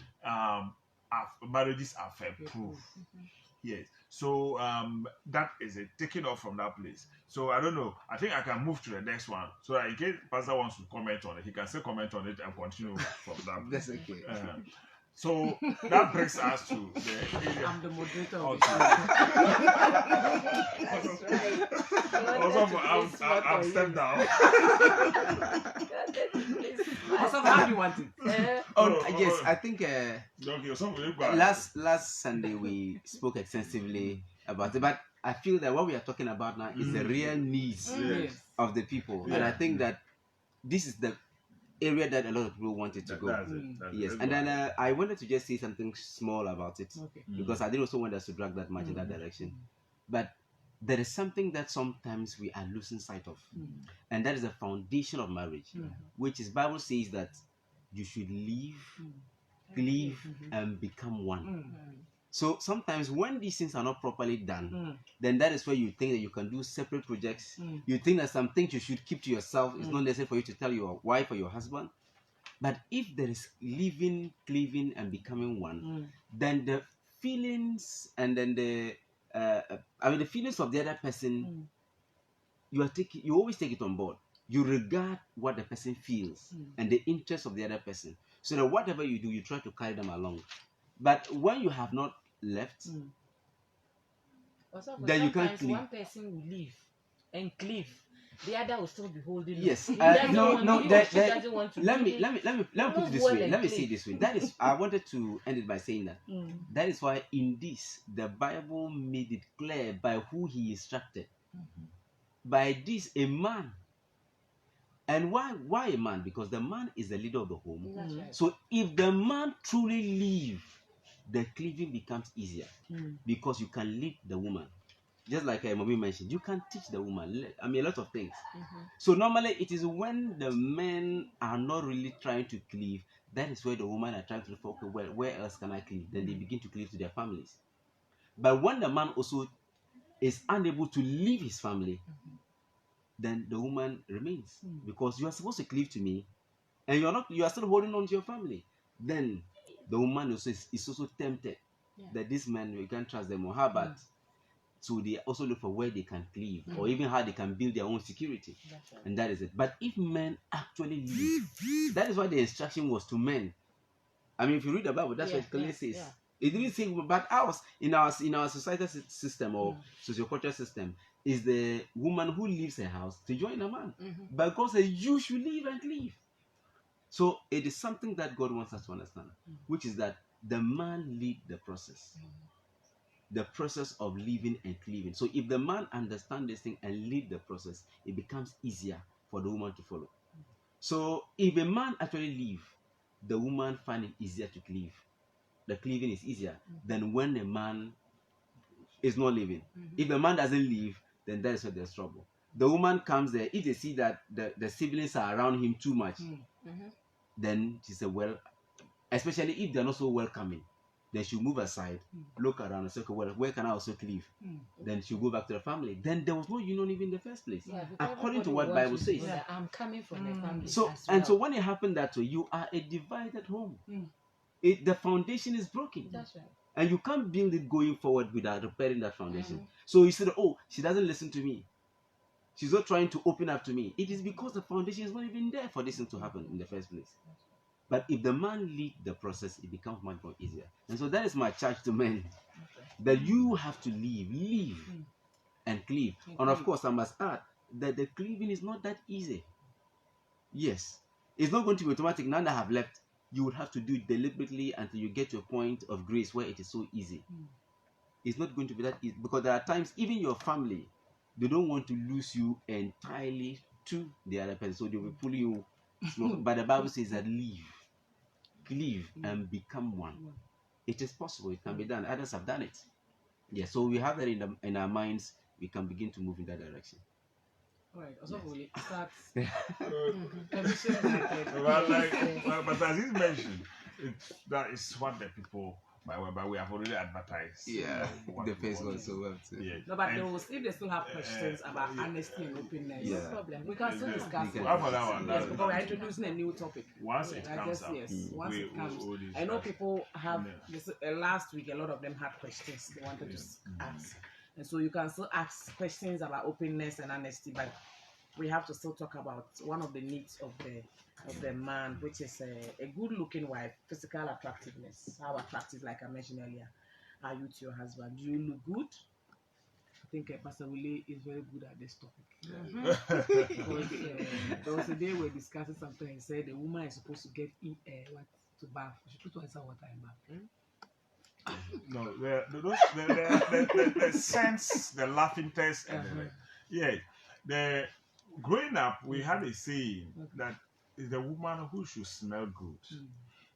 Marriages are fair proof. Yes. So that is it. Taking off from that place. So I don't know. I think I can move to the next one. So that in case Pastor wants to comment on it, he can still comment on it and continue from that. That's okay. So that brings us to the area. I'm the moderator of Okay. Also, I'm stepped down. Also, how do you want it? Yes, I think Okay, so we'll go. last Sunday we spoke extensively about it, but I feel that what we are talking about now is the real needs Yes. of the people, and Yeah. I think that this is the area that a lot of people wanted to go. That's it. That's Yes, it. and then I wanted to just say something small about it Okay. because I didn't also want us to drag that much in that direction. But there is something that sometimes we are losing sight of, and that is the foundation of marriage, which is Bible says that you should leave, cleave, and become one. So sometimes when these things are not properly done, then that is where you think that you can do separate projects. You think that some things you should keep to yourself. It's not necessary for you to tell your wife or your husband. But if there is living, cleaving, and becoming one, then the feelings and then the feelings of the other person, you always take it on board. You regard what the person feels and the interest of the other person, so that whatever you do, you try to carry them along. But when you have not left, Also, then you can't sometimes cleave. one person will leave and cleave, the other will still be holding on. Yes, He doesn't want no. to, he or she doesn't want to Let leave me it. put it this Well way. and Let me say clean. it this way. That is, I wanted to end it by saying that. That is why in this the Bible made it clear by who he instructed. By this, a man. And why a man? Because the man is the leader of the home. That's right. So if the man truly leave, the cleaving becomes easier because you can lead the woman. Just like Mommy mentioned, you can teach the woman. I mean, a lot of things. So normally it is when the men are not really trying to cleave, that is where the women are trying to look for, okay, well, where else can I cleave? Then they begin to cleave to their families. But when the man also is unable to leave his family, then the woman remains because you are supposed to cleave to me, and you are still holding on to your family. Then the woman also is also tempted that this man, we can't trust them, or how about so they also look for where they can cleave or even how they can build their own security. That's right. And that is it. But if men actually leave, that is why the instruction was to men. I mean, if you read the Bible, that's what it clearly says. It didn't say, but ours in our societal system or sociocultural system is the woman who leaves her house to join a man. But God said you should leave and cleave. So it is something that God wants us to understand, which is that the man lead the process. The process of living and cleaving. So if the man understands this thing and lead the process, it becomes easier for the woman to follow. So if a man actually leave, the woman find it easier to cleave. The cleaving is easier than when a man is not leaving. If the man doesn't leave, then that is where there's trouble. The woman comes there, if they see that the siblings are around him too much, then she said, well, especially if they're not so welcoming, then she'll move aside, look around and say, okay, well, where can I also cleave? Then she'll go back to the family. Then there was no union even in the first place. According to what Bible says. I'm coming from the family. So so when it happened that way, you are a divided home. The foundation is broken. That's right. And you can't build it going forward without repairing that foundation. So you said, oh, she doesn't listen to me. She's not trying to open up to me. It is because the foundation is not even there for this thing to happen in the first place. But if the man lead the process, it becomes much more easier. And so that is my charge to men. That you have to leave and cleave. And of course, I must add that the cleaving is not that easy. Yes. It's not going to be automatic. Now that I have left, you would have to do it deliberately until you get to a point of grace where it is so easy. It's not going to be that easy. Because there are times, even your family, they don't want to lose you entirely to the other person. So they will pull you. But the Bible says that leave and become one. It is possible. It can be done. Others have done it. Yeah, so we have that in our minds. We can begin to move in that direction. Right. Also, we start Uh, emission method. But Yes, like, yes. but as he mentioned, that is what the people but we have already advertised. Yeah, what the we first want one. to So do. we have to. Yeah. No, but And, if they still have questions about yeah, honesty and openness, Yeah. no problem. We can still Yeah, discuss we it. can Half an hour. discuss it. Yes, because we're introducing a new topic. Once it I comes guess out, yes. Mm. Once it comes, we'll I know discuss. people have Yeah. this, last week. A lot of them had questions they wanted to Yeah. ask, and so you can still ask questions about openness and honesty. But we have to still talk about one of the needs of the man, which is a good-looking wife, physical attractiveness. How attractive, like I mentioned earlier, are you to your husband? Do you look good? I think Pastor Willie is very good at this topic. Because there was a day we were discussing something. He said the woman is supposed to get what to bath. She put on some water in bath. No, the sense, the laughing test, and yeah, the growing up, we had a saying that is the woman who should smell good.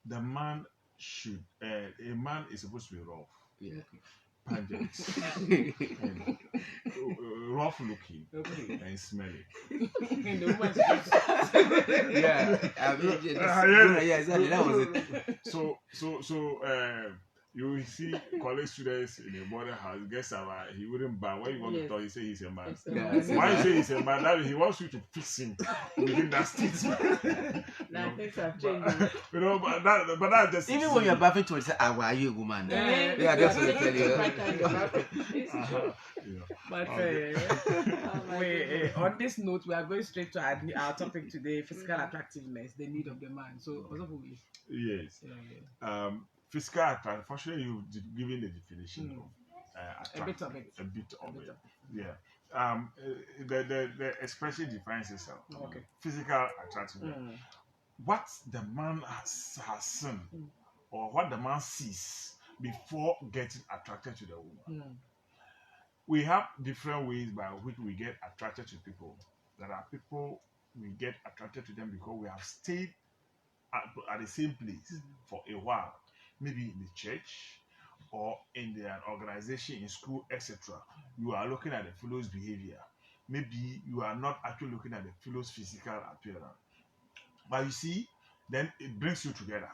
The man should, a man is supposed to be rough, Yeah. pungent, and, rough looking, and smelly. And the woman is supposed to Yeah. I mean, yeah, exactly. That was it. So, you will see college students in a boarding house, get some, he wouldn't buy. When you want to Yes. talk, he say he's a man. It's a Yeah. man. Why you say he's a man? That means he wants you to fix him within that statement. Now things have But, changed. but that's just Even when you're bathing to it, say, "Ah, why are you a woman?" Yeah, Yeah, that's what they tell you. Right kind of happen. It's true. Yeah. But Okay. Oh my goodness. on this note, we are going straight to our topic today: physical attractiveness, the need of the man. So, also, Yes. yeah. Physical attraction. Fortunately, you've given the definition of A bit of it. A bit of A bit it. of Yeah. The expression defines itself. Okay. Physical attractiveness. What the man has seen, or what the man sees before getting attracted to the woman. We have different ways by which we get attracted to people. There are people we get attracted to them because we have stayed at the same place for a while, maybe in the church or in an organization, in school, etc. You are looking at the fellow's behavior. Maybe you are not actually looking at the fellow's physical appearance. But you see, then it brings you together.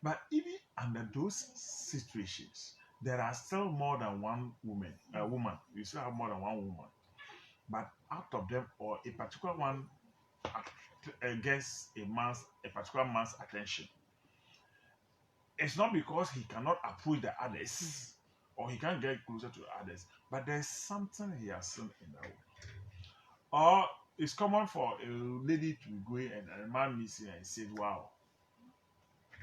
But even under those situations, there are still more than one woman. You still have more than one woman. But out of them, or a particular one gets a particular man's attention. It's not because he cannot approach the others or he can't get closer to others, but there's something he has seen in that woman. Or it's common for a lady to be going and a man meets her and says, "Wow."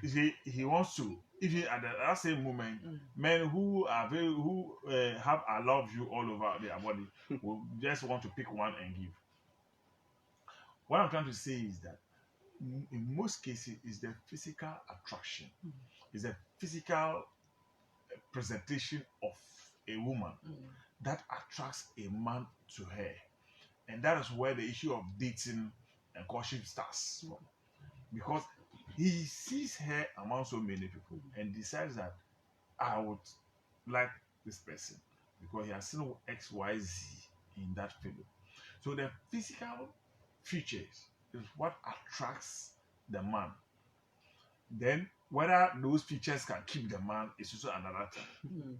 You see, he wants to. Even at that same moment, men who are have "I love you" all over their body will just want to pick one and give. What I'm trying to say is that in most cases, it's the physical attraction, it's the physical presentation of a woman that attracts a man to her, and that is where the issue of dating and courtship starts from, because he sees her among so many people and decides that I would like this person because he has seen XYZ in that fellow. So the physical features is what attracts the man. Then whether those features can keep the man is also another thing.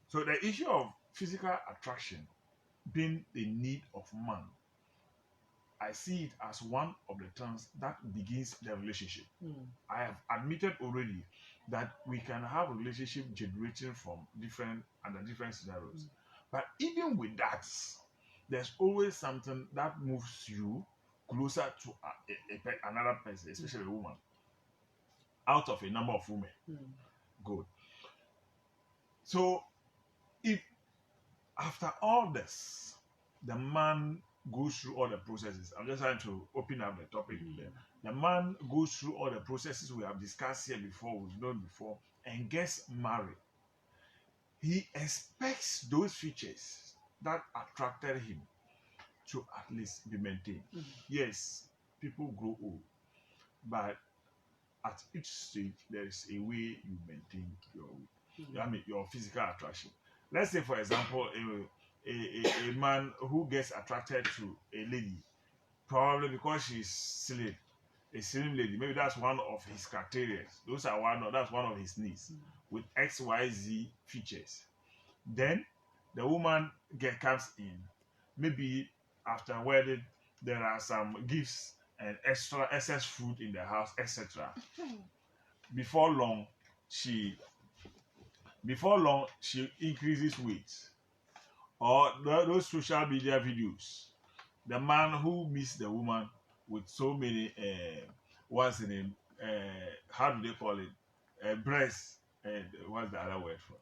So the issue of physical attraction being the need of man, I see it as one of the terms that begins the relationship. I have admitted already that we can have a relationship generating from different scenarios. But even with that, there's always something that moves you closer to another person, especially a woman, out of a number of women. Good. So if after all this, the man goes through all the processes. I'm just trying to open up the topic there. The man goes through all the processes we have discussed here before, we've known before, and gets married. He expects those features that attracted him to at least be maintained. Yes, people grow old, but at each stage, there is a way you maintain your way. I mean, your physical attraction. Let's say, for example, a man who gets attracted to a lady, probably because she's slim, a slim lady. Maybe that's one of his criteria. That's one of his needs with XYZ features. Then the woman comes in. Maybe after wedding, there are some gifts and excess food in the house, etc. Before long, she increases weight. Or those social media videos, the man who meets the woman with so many what's the name? How do they call it? Breasts and what's the other word for it?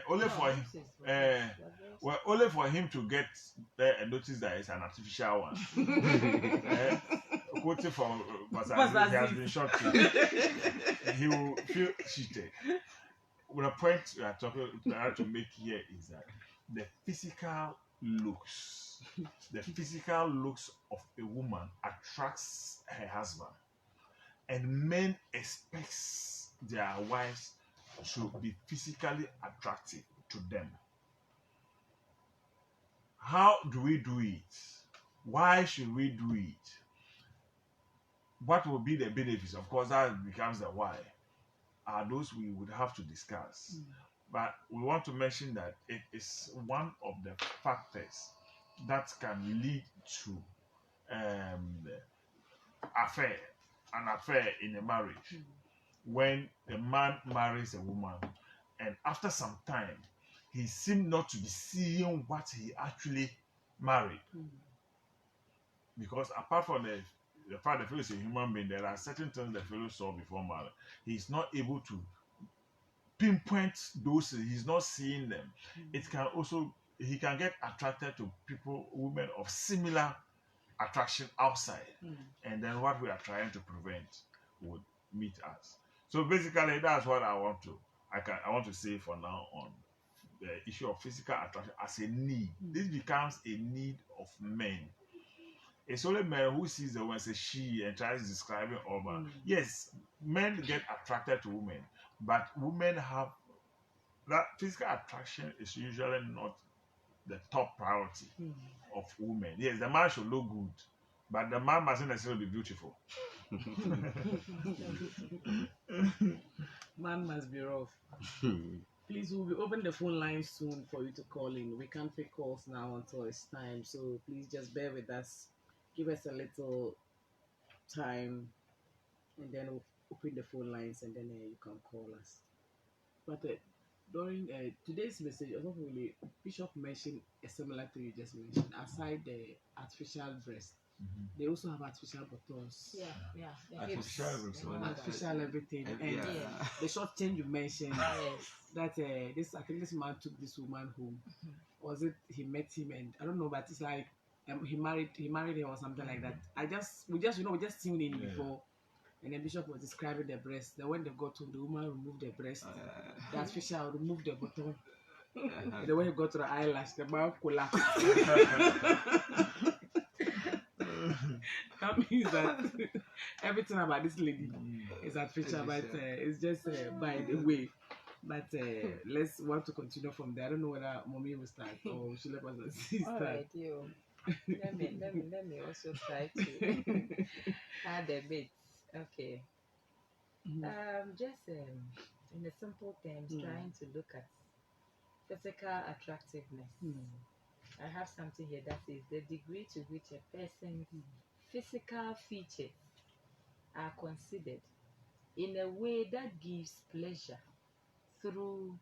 Only for him, well, only for him to get and notice that it's an artificial one. Quoting from Pastor Aziz, he has been shocked. He will feel cheated. Well, the point we are trying to make here is that the physical looks of a woman attracts her husband, and men expect their wives to be physically attractive to them. How do we do it? Why should we do it? What will be the benefits? Of course, that becomes the why. Are those we would have to discuss. But we want to mention that it is one of the factors that can lead to an affair in a marriage. When a man marries a woman, and after some time, he seems not to be seeing what he actually married. Because apart from the fact that the fellow is a human being, there are certain things the fellow saw before marriage. He's not able to pinpoint those, he's not seeing them. It can also, he can get attracted to women of similar attraction outside. And then what we are trying to prevent would meet us. So basically, that's what I want to say for now on the issue of physical attraction as a need. This becomes a need of men. It's only men who sees the woman as she and tries describing over. Yes, men get attracted to women, but women have that physical attraction is usually not the top priority of women. Yes, the man should look good, but the man mustn't necessarily be beautiful. Man must be rough. Please, we'll be opening the phone line soon for you to call in. We can't take calls now until it's time, so please just bear with us. Give us a little time, and then we'll open the phone lines, and then you can call us. But during today's message, also really, Bishop mentioned similar to you just mentioned. Aside the artificial breast, they also have artificial buttons. Artificial everything, and the short change you mentioned. That I think this man took this woman home. Was it he met him and I don't know, but it's like he married her or something like that. We just tuned in before, and the bishop was describing the breast. Then when they got home, the woman removed the breast. The artificial removed the button. And then when he got to the eyelash, the man collapsed. That means that everything about this lady is artificial, but it's just by the way. But let's want to continue from there. I don't know whether mommy will start or we should let us see. All right, you. Let me also try to add a bit. Okay. Just in the simple terms, trying to look at physical attractiveness. I have something here that says the degree to which a person's physical features are considered in a way that gives pleasure through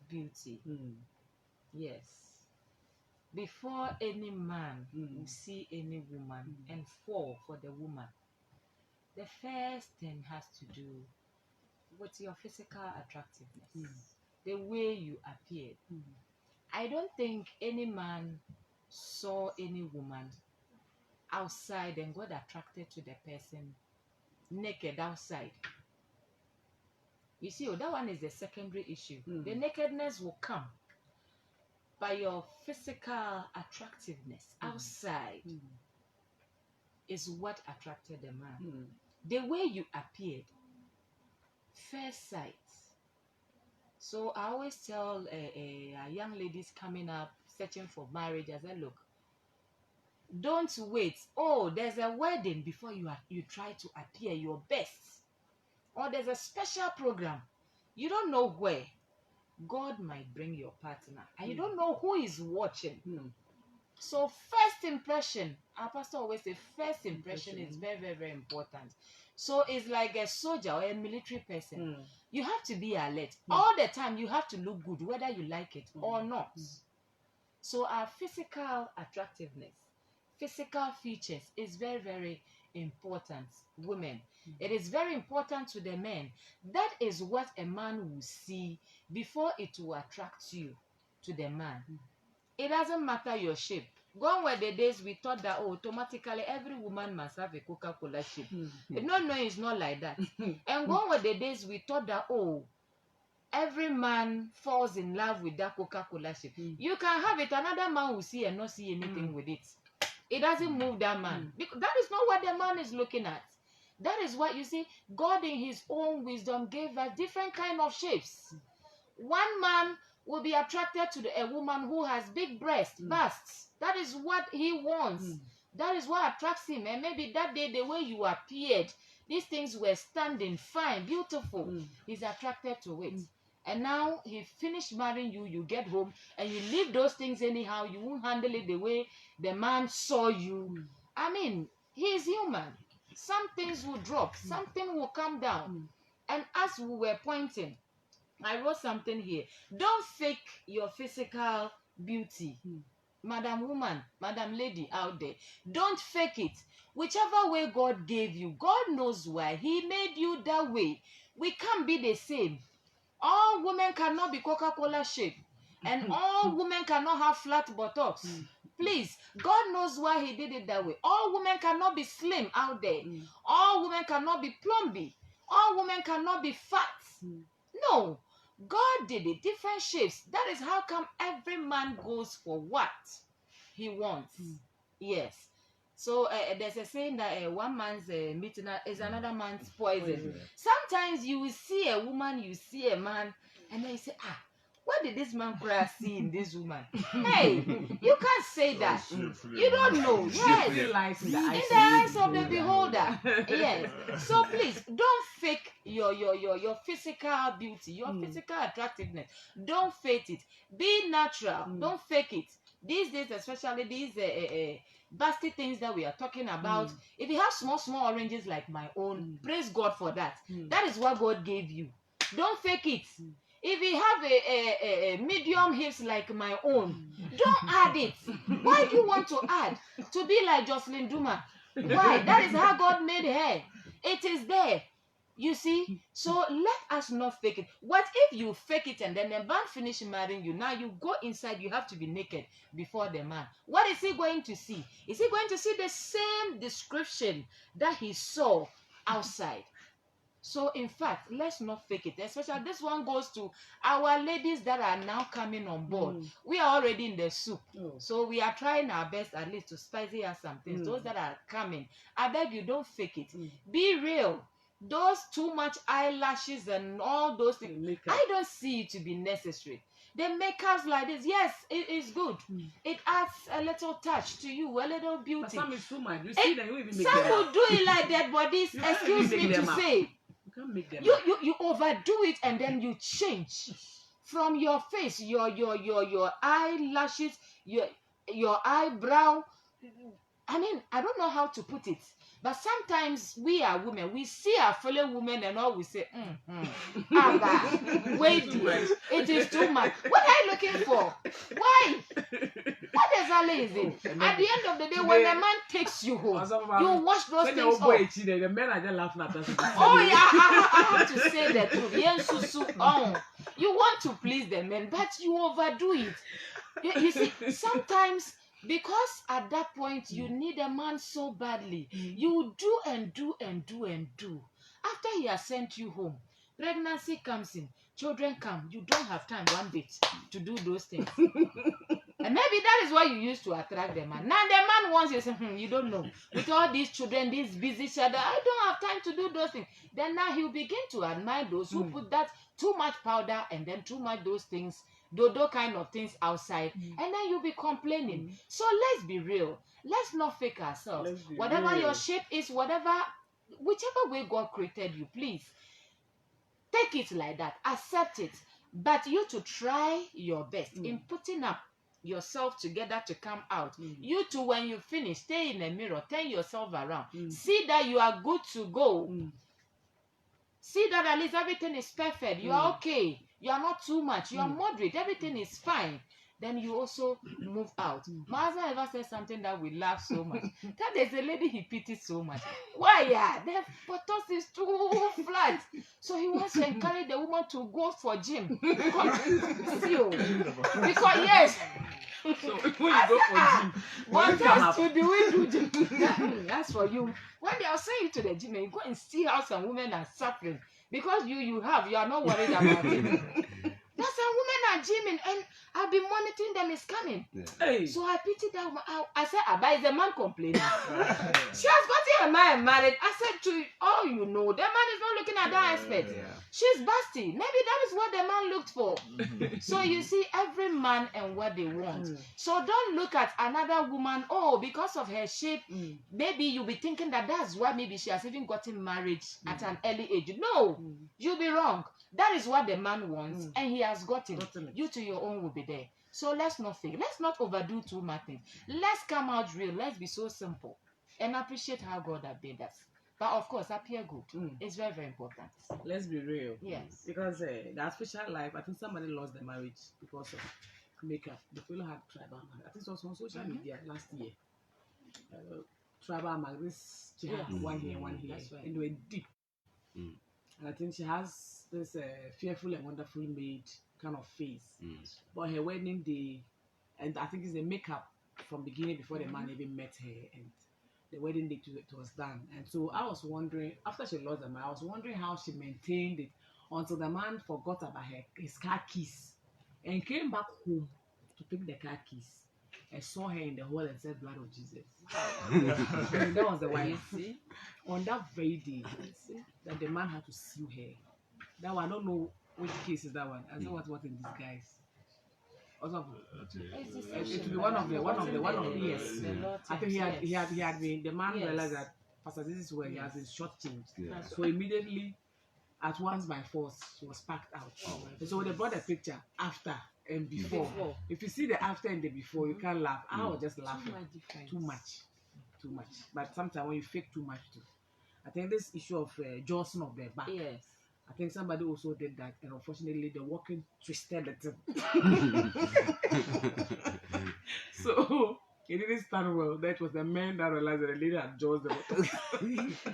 beauty. Yes. Before any man will see any woman and fall for the woman, the first thing has to do with your physical attractiveness, the way you appear. I don't think any man saw any woman outside and got attracted to the person naked outside. You see, that one is the secondary issue. The nakedness will come by your physical attractiveness outside is what attracted the man. The way you appeared first sight. So I always tell young ladies coming up searching for marriage, I say, look, don't wait. Oh, there's a wedding before you try to appear your best, or there's a special program. You don't know where God might bring your partner, and you don't know who is watching. So first impression, our pastor always say, first impression is very, very, very important. So it's like a soldier or a military person. You have to be alert all the time. You have to look good, whether you like it or not. So our physical attractiveness, physical features is very, very important. Women, it is very important to the men. That is what a man will see before it will attract you to the man. It doesn't matter your shape. Gone were the days we thought that automatically every woman must have a Coca-Cola shape. No, it's not like that. And gone were the days we thought that every man falls in love with that Coca-Cola shape. You can have it, another man will see and not see anything with it. It doesn't move that man. Because that is not what the man is looking at. That is what you see. God in his own wisdom gave us different kind of shapes. One man will be attracted to a woman who has big breasts, busts. That is what he wants. That is what attracts him. And maybe that day, the way you appeared, these things were standing fine, beautiful. He's attracted to it. And now he finished marrying you, you get home, and you leave those things anyhow. You won't handle it the way the man saw you. I mean, he is human. Some things will drop, something will come down. And as we were pointing, I wrote something here. Don't fake your physical beauty. Madam woman, madam lady out there, don't fake it. Whichever way God gave you, God knows why. He made you that way. We can't be the same. All women cannot be Coca-Cola shaped. And all women cannot have flat buttocks. Please, God knows why he did it that way. All women cannot be slim out there. All women cannot be plumby. All women cannot be fat. No. God did it, different shapes. That is how come every man goes for what he wants. Yes. So there's a saying that one man's meeting is another man's poison. Sometimes you will see a woman, you see a man, and then you say, what did this man see in this woman? Hey, you can't say that. You don't know. Yes. In the eyes of the beholder. Yes. So please, don't fake your physical beauty, your physical attractiveness. Don't fake it. Be natural. Don't fake it. These days, especially these busty things that we are talking about, if you have small oranges like my own, praise God for that. That is what God gave you. Don't fake it. If you have a medium hips like my own, don't add it. Why do you want to add? To be like Jocelyn Duma. Why? That is how God made her. It is there. You see? So let us not fake it. What if you fake it and then the man finish marrying you? Now you go inside, you have to be naked before the man. What is he going to see? Is he going to see the same description that he saw outside? So, in fact, let's not fake it. Especially this one goes to our ladies that are now coming on board. We are already in the soup. So, we are trying our best at least to spicy up some things. Those that are coming, I beg you, don't fake it. Be real. Those too much eyelashes and all those things, I don't see it to be necessary. The makeups like this, yes, it is good. It adds a little touch to you, a little beauty. But some is too much. You see, you even some will do it like that, but this, excuse me to say, you overdo it and then you change from your face, your eyelashes, your eyebrow. I mean, I don't know how to put it, but sometimes we are women, we see our fellow women and all we say, wait, it is too much. What are you looking for? Why? What exactly is it? At the end of the day, when the man takes you home, you wash those things off. The men are just laughing at us. Oh yeah, I have to say the truth. You want to please the men, but you overdo it. You see, sometimes because at that point you need a man so badly, you do and do and do and do. After he has sent you home, pregnancy comes in, children come, you don't have time one bit to do those things. And maybe that is why you used to attract the man. Now the man wants you to say, you don't know. With all these children, this busy schedule, I don't have time to do those things. Then now he'll begin to admire those who put that too much powder and then too much those things, those kind of things outside. And then you'll be complaining. So let's be real. Let's not fake ourselves. Whatever your shape is, whichever way God created you, please take it like that. Accept it. But you to try your best in putting up yourself together to come out. You too, when you finish, stay in the mirror, turn yourself around. See that you are good to go. See that at least everything is perfect. You are okay. You are not too much. You are moderate. Everything is fine. Then you also move out. My husband ever said something that we laugh so much. That there's a lady he pities so much. Why? Yeah, the bottom is too flat. So he wants to encourage the woman to go for gym. Because yes. So when you go for gym, one test to do gym. That's for you. When they are saying you to the gym, and you go and see how some women are suffering because you are not worried about it. There's some women are gymming and I've been monitoring them. Is coming. Hey. So I pity that woman. I said, Abba, is the man complaining? She has gotten a man married. I said to all you know, the man is not looking at that aspect. She's busty. Maybe that is what the man looked for. So you see, every man and what they want. So don't look at another woman, because of her shape, maybe you'll be thinking that's why maybe she has even gotten married at an early age. No, you'll be wrong. That is what the man wants, and he has gotten. You to your own will be there. So let's not think. Let's not overdo too much things. Let's come out real. Let's be so simple and appreciate how God has made us. But of course, appear good. It's very, very important. Let's be real. Yes. Because the artificial life, I think somebody lost their marriage because of makeup. The fellow had tribal mark. I think it was on social media last year. Tribal mark. This she had one here, one here. That's right. And they were deep. And I think she has this fearful and wonderful made kind of face. But her wedding day, and I think it's the makeup from beginning before the man even met her, and the wedding day it was done. And so I was wondering, after she lost the man, I was wondering how she maintained it until the man forgot about his car keys and came back home to pick the car keys. I saw her in the hall and said, "Blood of Jesus." And that was the wife. You see? On that very day, that the man had to sue her. That one, I don't know which case is that one. I said, what in disguise? Also, it will be one of the yes. I think he had been, the man realized that Pastor, this is where he has been shortchanged. So immediately, at once by force, she was packed out. And so they brought a picture after and before. If you see the after and the before, you can't laugh. I was just laughing. Too much. But sometimes when you fake too much too. I think this issue of Johnson of the back. Yes. I think somebody also did that, and unfortunately, the walking twisted it. So it didn't start well. That was the man that realized that the lady had jaws the bottle.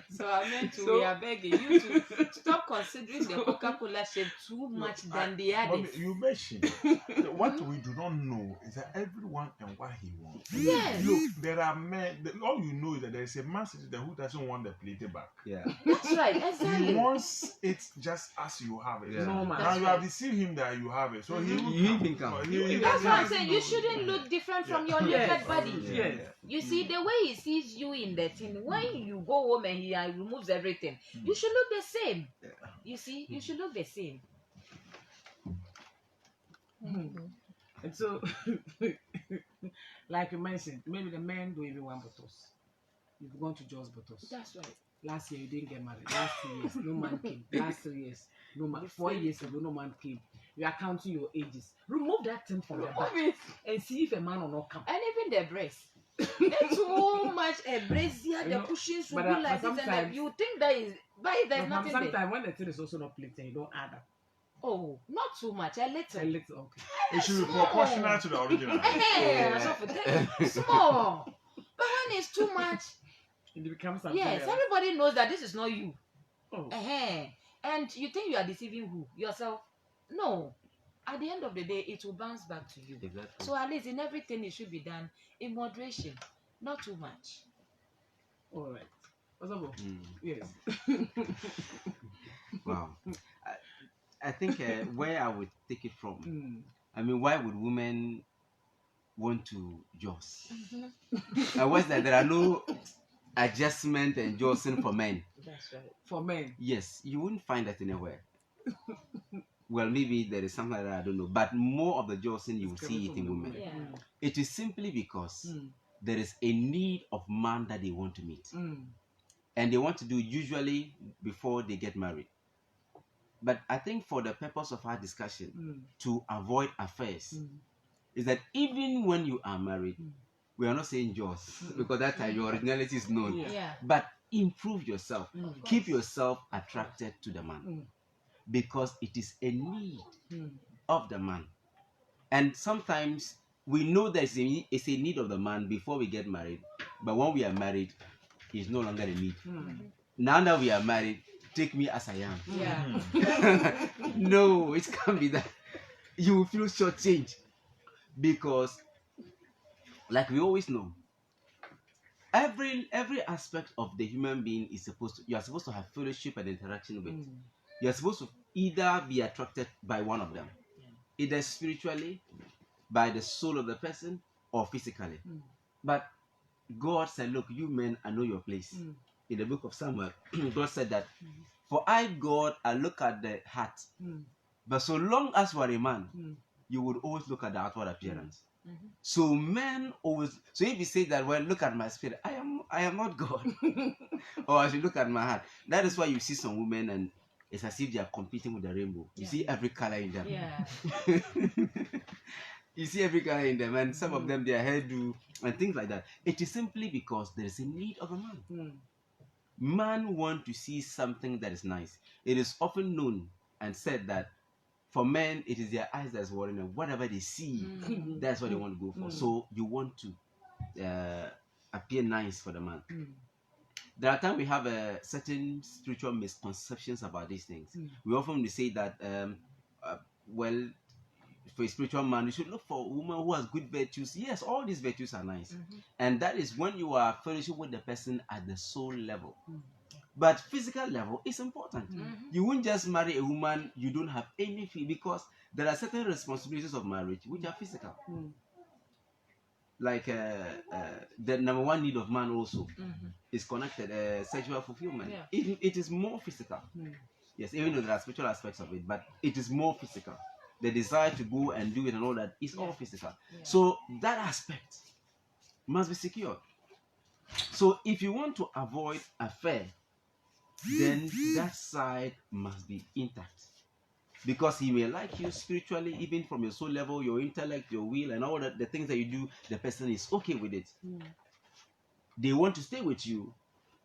So I meant to. We are begging you to stop considering the Coca-Cola shape too much than the others. You mentioned what we do not know is that everyone and what he wants. Yes. Look, there are men. All you know is that there is a man sitting there who doesn't want the plate back. Yeah. That's right. Exactly. He wants it just as you have it. Yeah. No, man. Now you have deceived him that you have it, so he will He come. can come. That's what I'm saying. You shouldn't look different from your naked body. Yes. You see, the way he sees you in the thing, when you go home and he removes everything, you should look the same. You see, you should look the same. And so, like you mentioned, maybe the men don't even want bottles. You've gone to Joe's bottles. That's right. Last year you didn't get married. Last 2 years, no man came. Last 3 years, no man. 4 years ago, no man came. You are counting your ages. Remove that thing from the back and see if a man will not come. And even the breast. There's so much brazier, the pushings will be like this, and then you think that is, but there's nothing there. Sometimes when the thing is also not plated, you don't add up. Oh, not too much, a little. A little, okay. It should be proportional to the original. Small. But when it's too much, it becomes something yes, else. everybody knows that this is not you. Oh. And you think you are deceiving who? Yourself? No. At the end of the day, it will bounce back to you. Exactly. So at least in everything, it should be done in moderation, not too much. All right. What's up? Yes. Wow. I think where I would take it from, I mean, why would women want to Joss. And what's that? There are no adjustment and Jossing for men. That's right. For men. Yes, you wouldn't find that anywhere. Well, maybe there is something like that, I don't know. But more of the Jossing, you will It's see coming it in from the women. Yeah. It is simply because Mm. there is a need of man that they want to meet. Mm. And they want to do usually before they get married. But I think for the purpose of our discussion, Mm. to avoid affairs, Mm. is that even when you are married, Mm. we are not saying Joss, because that time your originality is known. Yeah. Yeah. But improve yourself. Mm. Keep yourself attracted to the man. Mm. Because it is a need Mm. of the man. And sometimes we know that it's a need of the man before we get married. But when we are married, it's no longer a need. Mm. Now that we are married, take me as I am. Yeah. No, it can't be that. You will feel shortchanged. Because, like we always know, every aspect of the human being is you are supposed to have fellowship and interaction with. Mm. You are supposed to either be attracted by one of them, either spiritually, by the soul of the person, or physically. Mm. But God said, look, you men, I know your place. Mm. In the book of Samuel, God said that, for I, God, I look at the heart. Mm. But so long as you are a man, Mm. you would always look at the outward appearance. Mhm. So men always, so if you say that, well, look at my spirit, I am not God. Or I should look at my heart. That is why you see some women and it's as if they are competing with the rainbow. You Yeah. see every color in them. Yeah. You see every color in them, and some of them their hairdo and things like that. It is simply because there is a need of a man. Mm. Man want to see something that is nice. It is often known and said that for men, it is their eyes that's worrying, and whatever they see, Mm. that's what they want to go for. Mm. So you want to appear nice for the man. Mm. There are times we have certain spiritual misconceptions about these things. Mm. We often say that, well, for a spiritual man, you should look for a woman who has good virtues. Yes, all these virtues are nice. Mhm. And that is when you are fellowship with the person at the soul level. Mm. But physical level is important. Mm. You won't just marry a woman you don't have any fee, because there are certain responsibilities of marriage which are physical. Mm. Like the number one need of man also Mhm. is connected, sexual fulfillment. Yeah. It is more physical. Mm. Yes, even though there are spiritual aspects of it, but it is more physical. The desire to go and do it and all that is all Yeah. physical. Yeah. So that aspect must be secured. So if you want to avoid affair, then that side must be intact. Because he may like you spiritually, even from your soul level, your intellect, your will, and all that, the things that you do, the person is okay with it. Mm. They want to stay with you,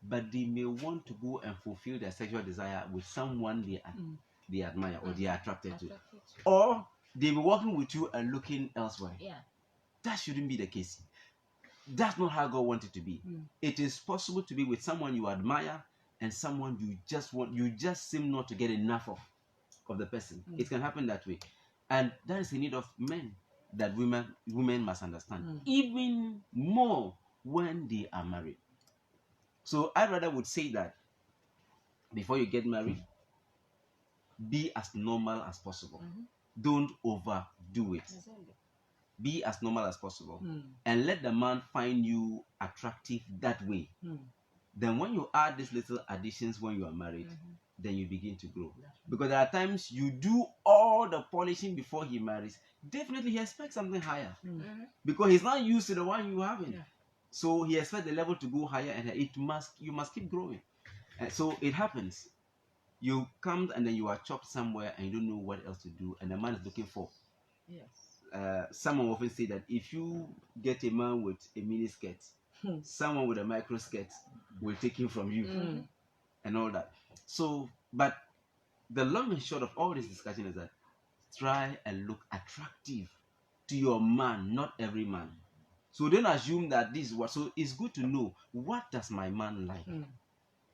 but they may want to go and fulfill their sexual desire with someone they admire or they are attracted to. Or they be working with you and looking elsewhere. Yeah. That shouldn't be the case. That's not how God wanted it to be. Mm. It is possible to be with someone you admire and someone you just seem not to get enough of the person. Mm. It can happen that way. And that is the need of men that women must understand. Mm. Even more when they are married. So I rather would say that before you get married, be as normal as possible. Mhm. Don't overdo it. Exactly. Be as normal as possible. Mm. And let the man find you attractive that way. Mm. Then when you add these little additions when you are married, Mhm. then you begin to grow. Because there are times you do all the polishing before he marries. Definitely he expects something higher. Mm. Mhm. Because he's not used to the one you haven't. Yeah. So he expects the level to go higher, and you must keep growing. And so it happens. You come and then you are chopped somewhere and you don't know what else to do, and the man is looking for. Yes. Someone often say that if you get a man with a mini skirt, Hmm. someone with a micro skirt will take him from you Mhm. and all that. So, but the long and short of all this discussion is that try and look attractive to your man, not every man. So don't assume that this is what. So it's good to know, what does my man like, Mm.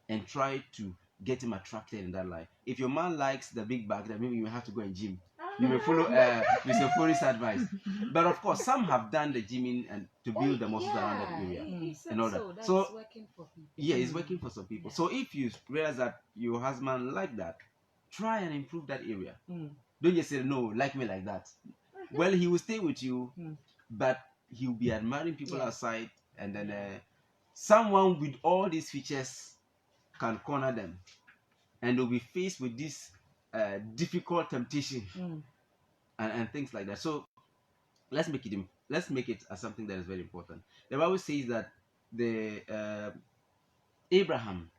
and try to get him attracted in that life. If your man likes the big bag, then maybe you have to go and gym. You may follow Mr. Fori's advice. But of course, some have done the gymming and to build the muscles around that area. He said And all that. so. That's So- working for people. Yeah, it's working for some people. Yeah. So if you realize that your husband like that, try and improve that area. Mm. Don't just say, no, like me like that. Well, he will stay with you, Mm. but he'll be admiring people Yeah. outside, and then someone with all these features can corner them, and they'll be faced with this difficult temptation Mm. and things like that. So let's make it as something that is very important. The Bible says that the Abraham,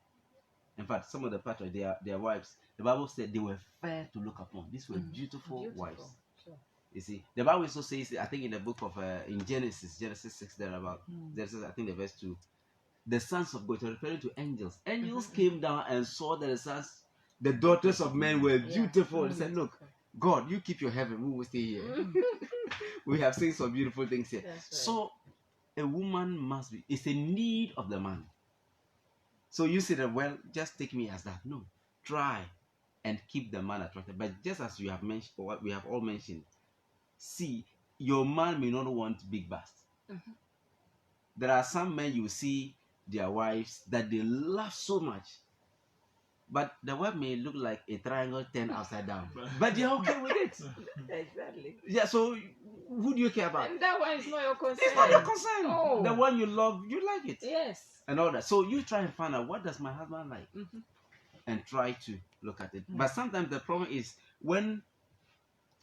in fact, some of the patriarchs, their wives, the Bible said they were fair to look upon. These were beautiful wives. Sure. You see, the Bible also says, I think in the book of in Genesis 6, there about Genesis, I think the verse 2, the sons of God, referring to angels. Angels came down and saw that the daughters of men were beautiful. They said, look, God, you keep your heaven, we will stay here. We have seen some beautiful things here. That's right. So a woman must be, it's a need of the man. So you say that, well, just take me as that. No, try and keep the man attracted. But just as you have mentioned, or what we have all mentioned, see, your man may not want big busts. There are some men you see their wives that they love so much, but the wife may look like a triangle turned upside down, but they're okay with it. Exactly. Yeah, so who do you care about? And that one is not your concern. It's not your concern. Oh. The one you love, you like it. Yes. And all that. So you try and find out, what does my husband like? And try to look at it. But sometimes the problem is when,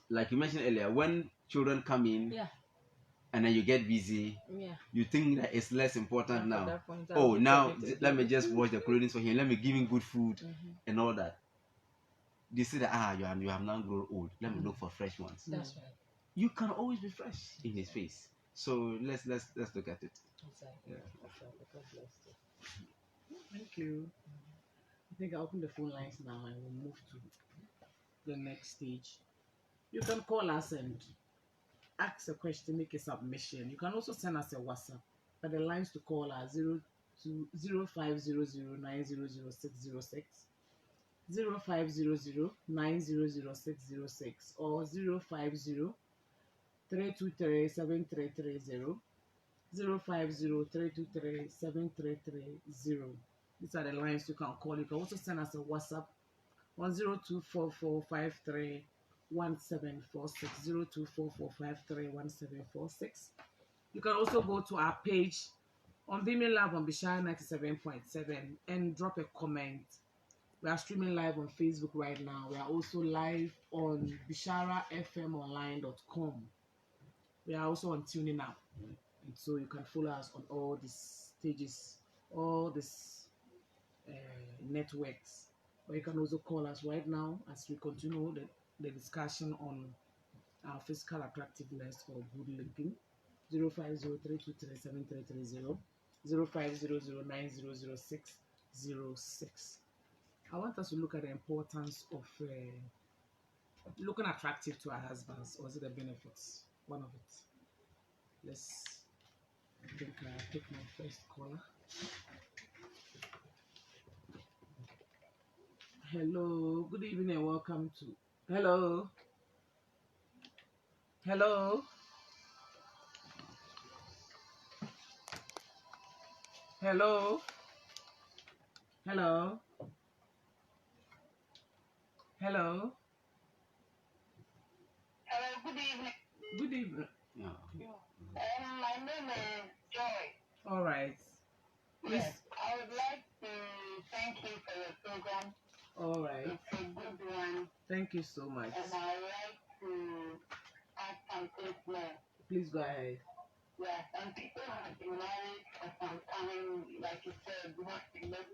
like you mentioned earlier, when children come in, Yeah. and then you get busy, Yeah. you think that it's less important At now. that point, Oh, I'll now be committed. let me just wash the clothing for him. Let me give him good food and all that. They say that you have now grown old. Let me look for fresh ones. That's right. You can always be fresh in his face. So let's look at it. Exactly. Yeah. That's right. God bless you. Thank you. I think I'll open the phone lines now and we'll move to the next stage. You can call us and ask a question, make a submission. You can also send us a WhatsApp. But the lines to call are 0500900606, 0500900606, or 050-323-7330, 050-323-7330. These are the lines you can call. You can also send us a WhatsApp on 0244531746, 0244531746. You can also go to our page on Women Lab on Bishara 97.7 and drop a comment. We are streaming live on Facebook right now. We are also live on bisharafmonline.com. We are also on TuneIn app. And so you can follow us on all these stages, all these networks. Or you can also call us right now as we continue the discussion on our physical attractiveness or good looking. 0503237330, 0500900606. I want us to look at the importance of looking attractive to our husbands, or is it the benefits? One of it. Let's take my first caller. Hello, good evening and welcome to. Hello. Hello. Hello. Hello. Hello. Hello, good evening. Good evening. Yeah. My name is Joy. All right. Yes, I would like to thank you for your program. All right. It's a good one, Thank you so much. and I would like to add something more. Please go ahead. Yes, and people have been married for some time, like you said, we have to look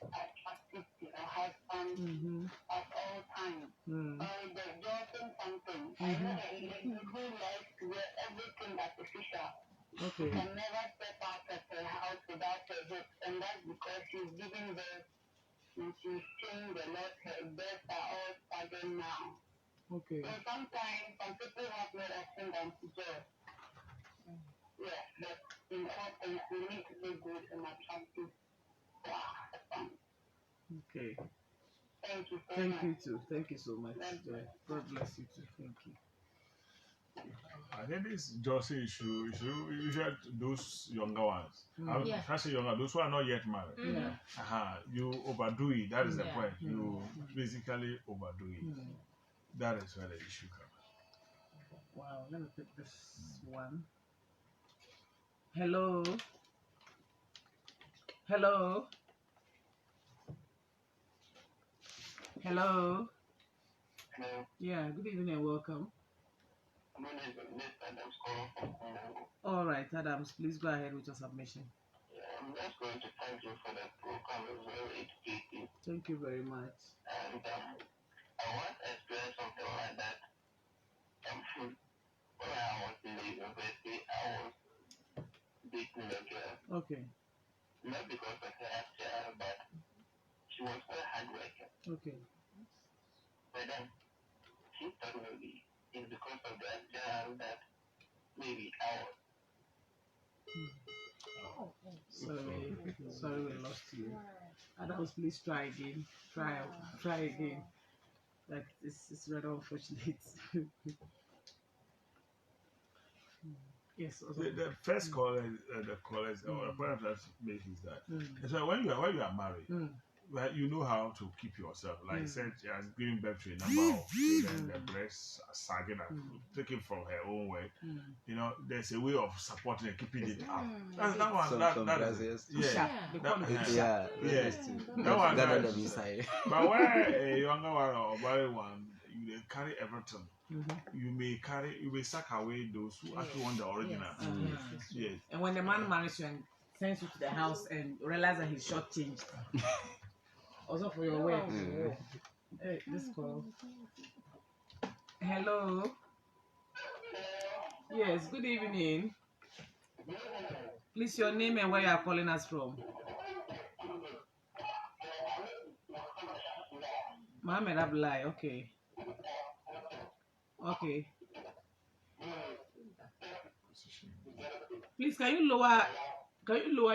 attractive to a husband at all times. There's also something. I know that a lady who likes to wear everything artificial. Okay. She can never step out of her house without her hips, and that's because she's giving birth and she's seeing the lot. Her births are all staggered now. Okay. So sometimes some people have no option than to dress. Yeah, but in essence, we need to be good and attractive to our husband. Okay. Thank you so Thank much. you too. Thank you so much. Joy. God bless you too. Thank you. I think this Josie issue, usually those younger ones. Yeah. I say younger, those who are not yet married. Yeah. You overdo it. That is the Yeah. point. You basically overdo it. That is where the issue comes. Wow. Let me pick this one. Hello. Hello. Hello. Hello. Yeah, good evening and welcome. My name is Mr. Adams calling from Congo. All right, Adams, please go ahead with your submission. I'm just going to thank you for the program. It was very educative. Thank you very much. And I once experienced something like that. When I was in the university, I was dating a girl. Okay. Not because of her child, but she was very hardworking. Okay. But then she thought maybe it's because of that child that maybe I was. Sorry we lost you. Adams, please try again. Try again. That is rather unfortunate. Yes. Also. The first caller, the callers, or the point that makes is that so when you are married, well, you know how to keep yourself. Like I said, she has given birth to a number of children, the breasts are sagging and taken from her own way. You know, there's a way of supporting and keeping it up. That one, that is, yeah. That one, but when a younger one or married one, you carry everything. You may suck away those who actually want the original. Yes. And when the man marries you and sends you to the house and realize that he's shortchanged, also for your work. Hey, this call. Hello. Yes. Good evening. Please, your name and where you are calling us from. Mohammed Abdullahi. Okay. Okay. Please, can you lower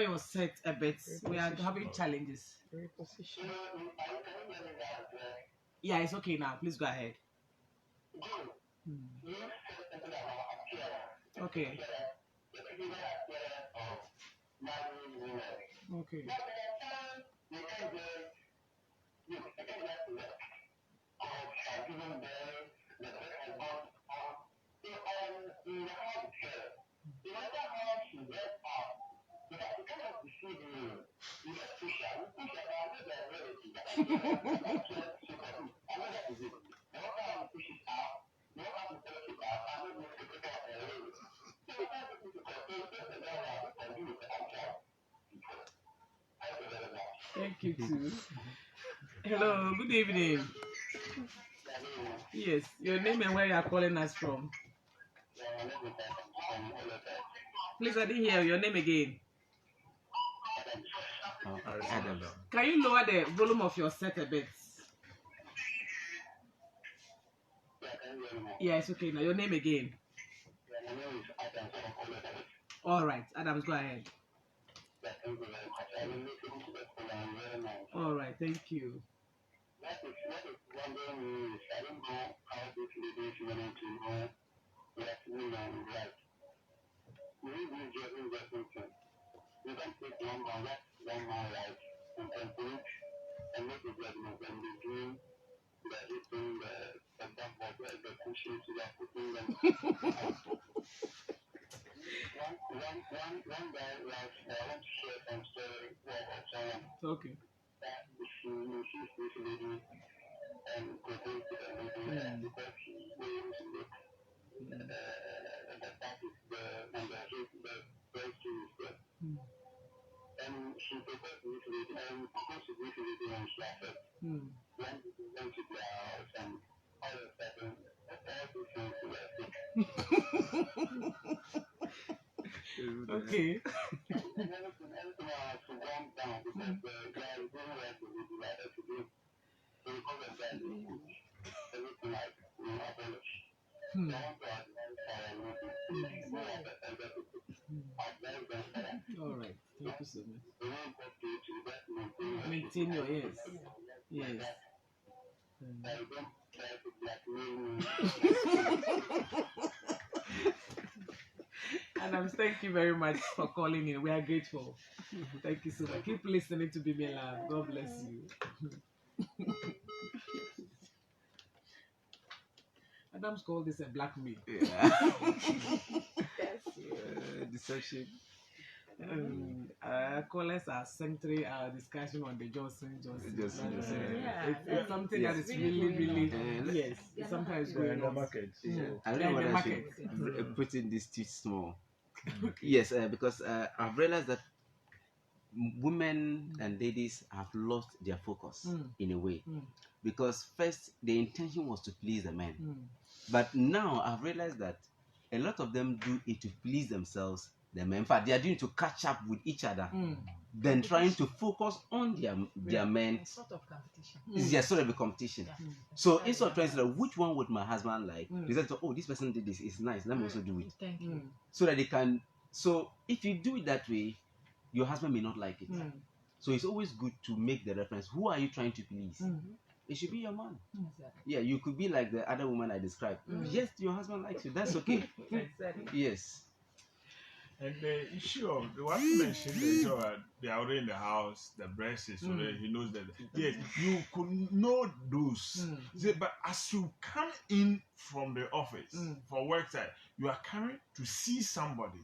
your set a bit? We are having challenges. Yeah, it's okay now. Please go ahead. Okay. Okay. Thank you too. Hello, good evening. Yes, your name and where you are calling us from. Please, I didn't hear your name again. Can you lower the volume of your set a bit? Yeah, it's okay now. Your name again. All right, Adams, go ahead. All right, thank you. What is wondering me is I don't know how this lady is going to know what women like. We will just investment. We can take one man like and complete and make a judgment and be doing the eating the dump of the pushing to the putting them. One guy like I want to share some story of someone. Okay. That she this lady and proposed to the lady because she willing to look that is the breast is there. And she proposed to this lady and proposed to this lady and she accepted. When she went to their house and all of a sudden all these things were sick. Okay. Everything has gone down because the guy didn't like the lady like that to do. So because of that, everything like abolished. So I want to advise All right. Thank you so much. Maintain your ears. Yes. Adams, thank you very much for calling in. We are grateful. Thank you so much. Keep listening to Baby Love. God bless you. Adams called this a blackmail. Yeah. Deception. Callers are centering our discussion on the Johnson. Johnson. It's something Yes. that is really, Yes. it's sometimes They're in going the on. market. Yeah. So. I don't Yeah, know in the whether I should put in this too small. Yes, because I've realized that women and ladies have lost their focus in a way. Because first, the intention was to please the men. But now I've realized that a lot of them do it to please themselves, the men. In fact, they are doing it to catch up with each other, then trying to focus on their men. A sort of competition. It's just sort of a competition. Yeah. So instead of trying to say, which one would my husband like? They say, oh, this person did this. It's nice. Let me also do it. Thank you. So that they can. So if you do it that way, your husband may not like it. So it's always good to make the reference. Who are you trying to please? It should be your man. Exactly. Yeah, you could be like the other woman I described. Yes, your husband likes you. That's okay. Exactly. Yes. And the issue of the one you mentioned, they are already in the house, the breast is already, he knows that. Yes, you could know those. Say, but as you come in from the office for work time, you are coming to see somebody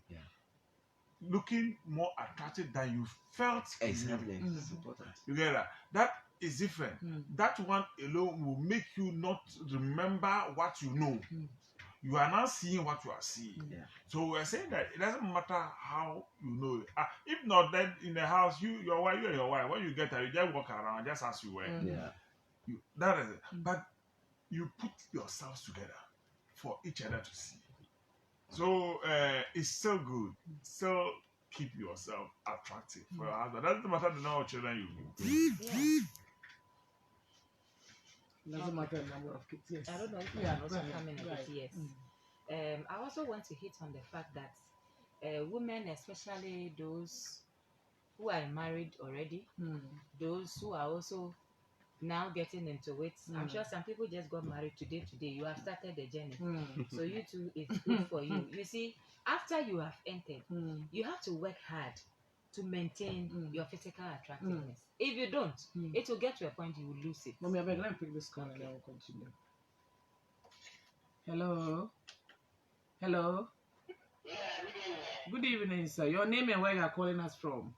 looking more attractive than you felt. Exactly. It's important. You get that? That is different. That one alone will make you not remember what you know. You are not seeing what you are seeing. So we're saying that it doesn't matter how you know it. If not, then in the house, your wife, when you get there, you just walk around just as you were. That is it. But you put yourselves together for each other to see. So it's still good. Still keep yourself attractive for your husband. Doesn't matter the number of children you bring. Doesn't matter the number of kids. Yes. I don't know if I can also come in a bit. Yes. I also want to hit on the fact that women, especially those who are married already, those who are also now getting into it. I'm sure some people just got married today. You have started the journey. So you too, it's good for you. You see, after you have entered, you have to work hard to maintain your physical attractiveness. If you don't, it will get to a point you will lose it. Mommy, I beg, let me pick this call and then we'll continue. Hello? Hello? Good evening, sir. Your name and where you are calling us from?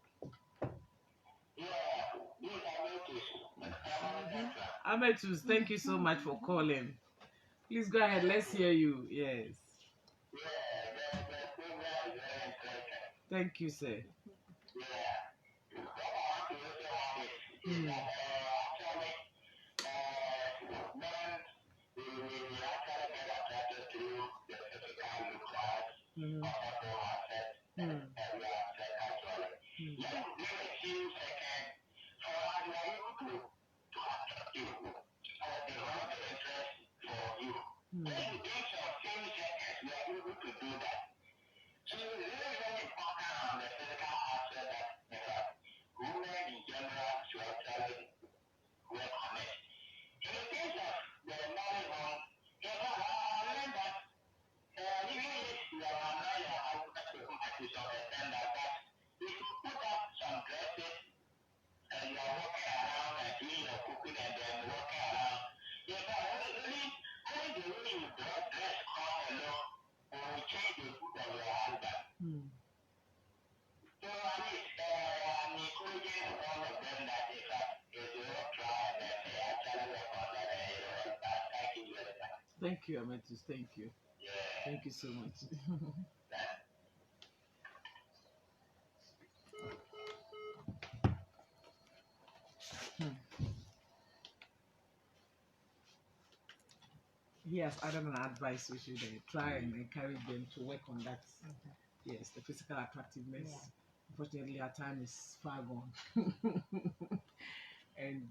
Ametus, thank you so much for calling. Please go ahead, let's hear you. Yes. Thank you, sir. Thank you, Ametus. Thank you. Thank you so much. He has added an advice we should try and encourage them to work on that. Yes, the physical attractiveness. Unfortunately, our time is far gone. And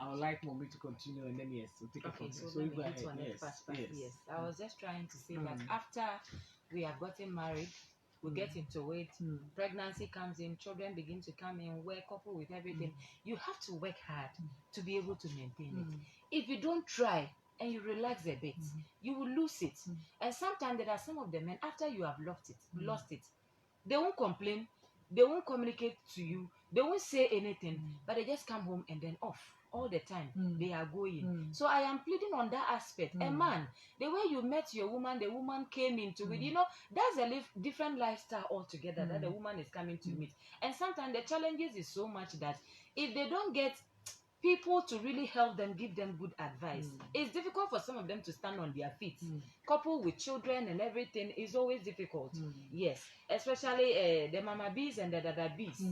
I would like Mommy to continue and then yes, we'll take it from there. So you go ahead. Yes. I was just trying to say that after we have gotten married, we get into it, pregnancy comes in, children begin to come in, work, couple with everything. You have to work hard to be able to maintain it. If you don't try and you relax a bit, you will lose it. And sometimes there are some of the men, after you have lost it, they won't complain, they won't communicate to you, they won't say anything, but they just come home and then off. all the time. They are going. So I am pleading on that aspect. A man, the way you met your woman, the woman came into it. You know, that's a different lifestyle altogether that the woman is coming to meet. And sometimes the challenges is so much that if they don't get people to really help them, give them good advice, it's difficult for some of them to stand on their feet. Coupled with children and everything is always difficult. Yes, especially the mama bees and the dada bees.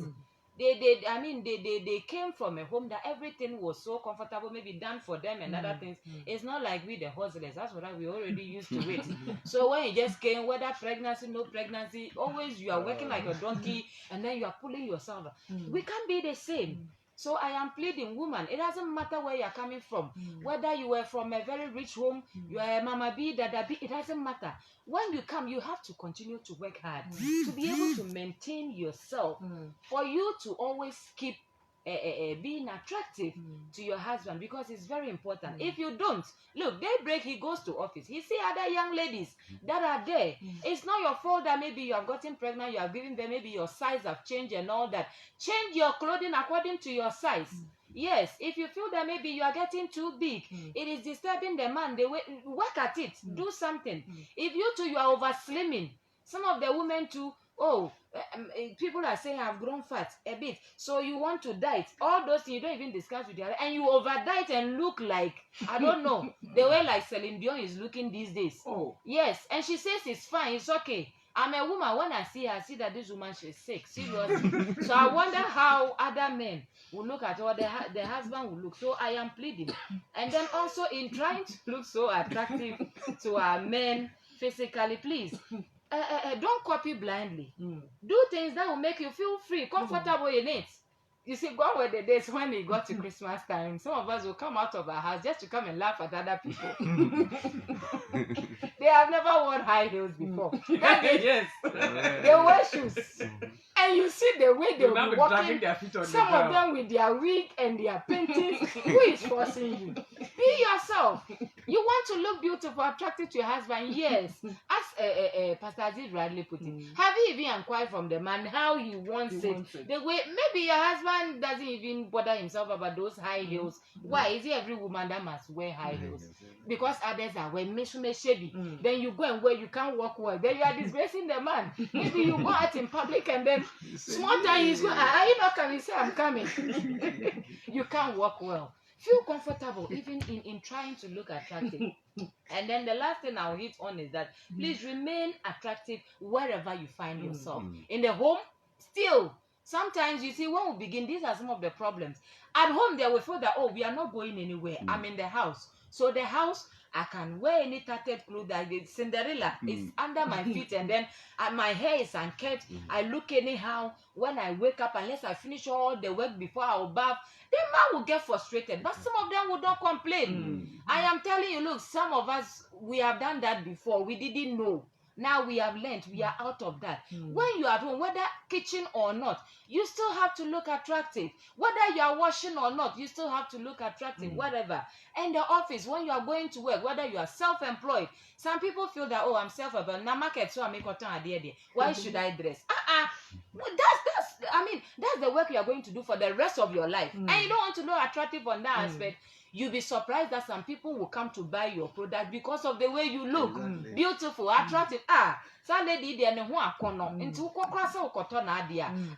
They came from a home that everything was so comfortable, maybe done for them and other things. It's not like we the hustlers. That's what we already used to it. So when you just came, whether pregnancy, no pregnancy, always you are working like a donkey and then you are pulling yourself. We can't be the same. So I am pleading, woman, it doesn't matter where you are coming from, whether you were from a very rich home, you are a mama bee, dada bee, it doesn't matter. When you come, you have to continue to work hard to be able to maintain yourself, for you to always keep being attractive to your husband, because it's very important. If you don't, look, daybreak he goes to office, he see other young ladies that are there. It's not your fault that maybe you have gotten pregnant, you have given them, maybe your size have changed and all that. Change your clothing according to your size. Yes, if you feel that maybe you are getting too big, it is disturbing the man, they work at it, do something. If you too, you are over slimming, some of the women too, people are saying I've grown fat a bit, so you want to diet, all those things you don't even discuss with your, and you over diet and look like, I don't know, the way like Celine Dion is looking these days. Yes, and she says it's fine, it's okay. I'm a woman, when I see her, I see that this woman, she's sick, seriously. So I wonder how other men will look at her, or the husband will look. So I am pleading. And then also in trying to look so attractive to our men physically, please, don't copy blindly. Do things that will make you feel free, comfortable in it. You see, gone were the days when it got to Christmas time, some of us will come out of our house just to come and laugh at other people. They have never worn high heels before. Yes. They wear shoes. And you see the way they will be walking, some of them with their wig and their paintings. Who is forcing you? Be yourself. You want to look beautiful, attractive to your husband, yes. As Pastor Aziz rightly put it, have you even inquired from the man how he wants it? The way, maybe your husband doesn't even bother himself about those high heels. Why? Is it every woman that must wear high heels? Because others are wearing shabby. Then you go and wear, you can't walk well. Then you are disgracing the man. Maybe you go out in public and then small time he's going, are you not coming? Say, I'm coming. You can't walk well. Feel comfortable even in trying to look attractive. And then the last thing I'll hit on is that please remain attractive wherever you find yourself. In the home, still, sometimes you see when we begin, these are some of the problems. At home, they will feel that, oh, we are not going anywhere. I'm in the house. So the house, I can wear any tattered clothes that is Cinderella. It's under my feet, and then my hair is unkept. I look anyhow. When I wake up, unless I finish all the work before I will bath, the man will get frustrated. But some of them will not complain. I am telling you, look, some of us, we have done that before. We didn't know. Now we have learned, we are out of that. When you are at home, whether kitchen or not, you still have to look attractive. Whether you are washing or not, you still have to look attractive, whatever. And the office, when you are going to work, whether you are self-employed, some people feel that, oh, I'm self-employed, na market, so I make a idea there. Why should I dress? That's the work you are going to do for the rest of your life. And you don't want to look attractive on that aspect. You'll be surprised that some people will come to buy your product because of the way you look. Beautiful, attractive. Some lady there no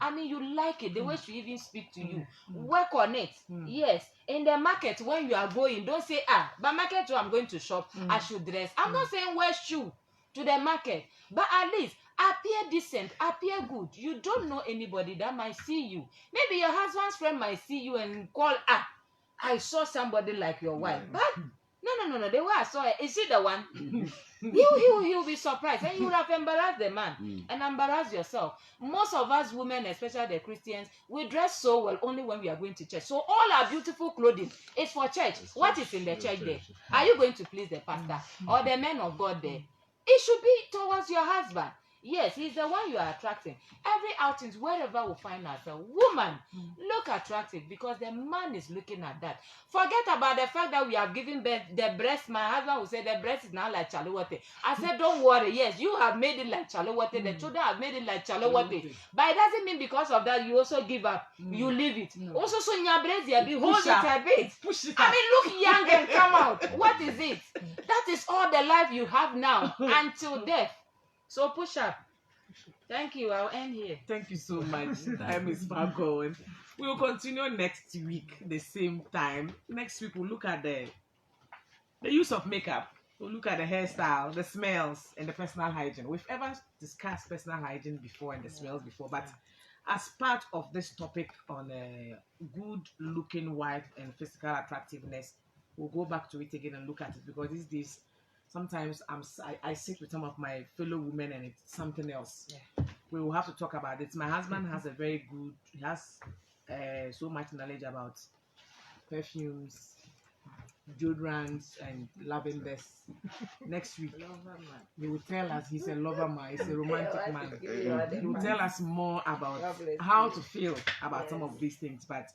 I mean, you like it, the way she even speak to you. Work on it. Yes. In the market, when you are going, don't say, but market I'm going to shop, I should dress. I'm not saying wear shoe to the market, but at least appear decent, appear good. You don't know anybody that might see you. Maybe your husband's friend might see you and call, I saw somebody like your wife. But no. The way I saw it, is she the one? He'll be surprised. And you would have embarrassed the man and embarrassed yourself. Most of us women, especially the Christians, we dress so well only when we are going to church. So all our beautiful clothing is for church. What is in the church there? Are you going to please the pastor or the men of God there? It should be towards your husband. Yes, he's the one you are attracting. Every outings, wherever we find ourselves, woman, look attractive because the man is looking at that. Forget about the fact that we have given birth, the breast. My husband will say the breast is now like Chalawate. I said, don't worry. Yes, you have made it like Chalawate. The children have made it like Chalawate. But it doesn't mean because of that you also give up. You leave it. Also, so your breast, you hold it a bit. Push it. I mean, look young and come out. What is it? That is all the life you have now until death. So push up. Thank you. I'll end here. Thank you so much. Time is far going. We will continue next week, the same time. Next week, we'll look at the use of makeup. We'll look at the hairstyle, the smells, and the personal hygiene. We've ever discussed personal hygiene before and the smells before, but as part of this topic on good-looking wife and physical attractiveness, we'll go back to it again and look at it because these days, sometimes I sit with some of my fellow women and it's something else. Yeah. We will have to talk about it. My husband has he has so much knowledge about perfumes, deodorants, and lavenders. Next week, he will tell us he's a lover man, he's a romantic man. He will tell us more about how to feel about some of these things. But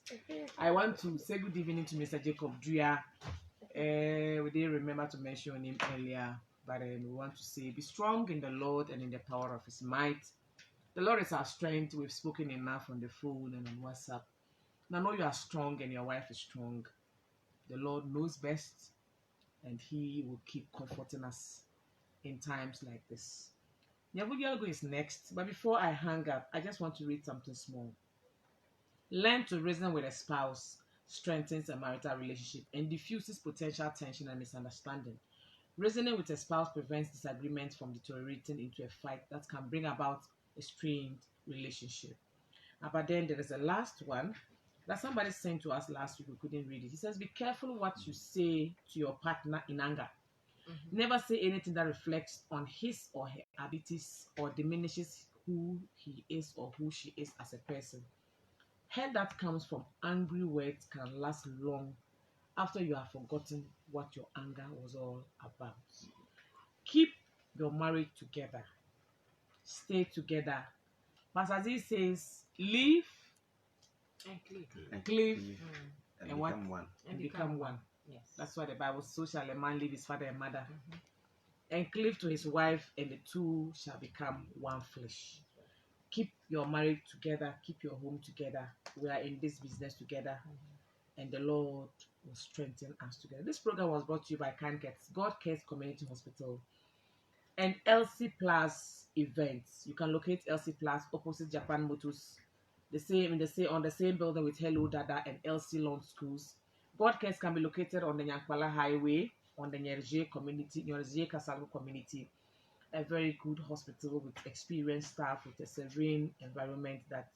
I want to say good evening to Mr. Jacob Drea. We didn't remember to mention him earlier, but we want to say be strong in the Lord and in the power of his might. The Lord is our strength. We've spoken enough on the phone and on WhatsApp. Now, know you are strong and your wife is strong. The Lord knows best and he will keep comforting us in times like this. Nyavugialgo is next, but before I hang up, I just want to read something small. Learn to reason with a spouse strengthens a marital relationship and diffuses potential tension and misunderstanding. Reasoning with a spouse prevents disagreements from deteriorating into a fight that can bring about a strained relationship. But then there is a last one that somebody sent to us last week. We couldn't read it. He says, be careful what you say to your partner in anger. Never say anything that reflects on his or her abilities or diminishes who he is or who she is as a person. Hate that comes from angry words can last long after you have forgotten what your anger was all about. Keep your marriage together. Stay together. Pastor Aziz says, leave And cleave. cleave and and what? become one. and become one. Yes. That's why the Bible says, so shall a man leave his father and mother and cleave to his wife, and the two shall become one flesh. Keep your marriage together. Keep your home together. We are in this business together, and the Lord will strengthen us together. This program was brought to you by God Cares Community Hospital and LC Plus Events. You can locate LC Plus opposite Japan Motors, on the same building with Hello Dada and LC Lawn Schools. God Cares can be located on the Nyankpala Highway on the Nyerje Kasalu community. A very good hospital with experienced staff with a serene environment that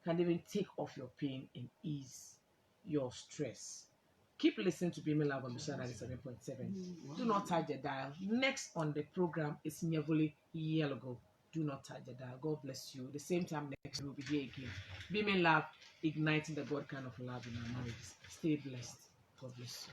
can even take off your pain and ease your stress. Keep listening to Beaming Love on Mission 97.7. Do not touch the dial. Next on the program is Nyavuli Yelogo. Do not touch the dial. God bless you. The same time next we'll be here again. Beaming Love, igniting the God kind of love in our marriages. Stay blessed. God bless you.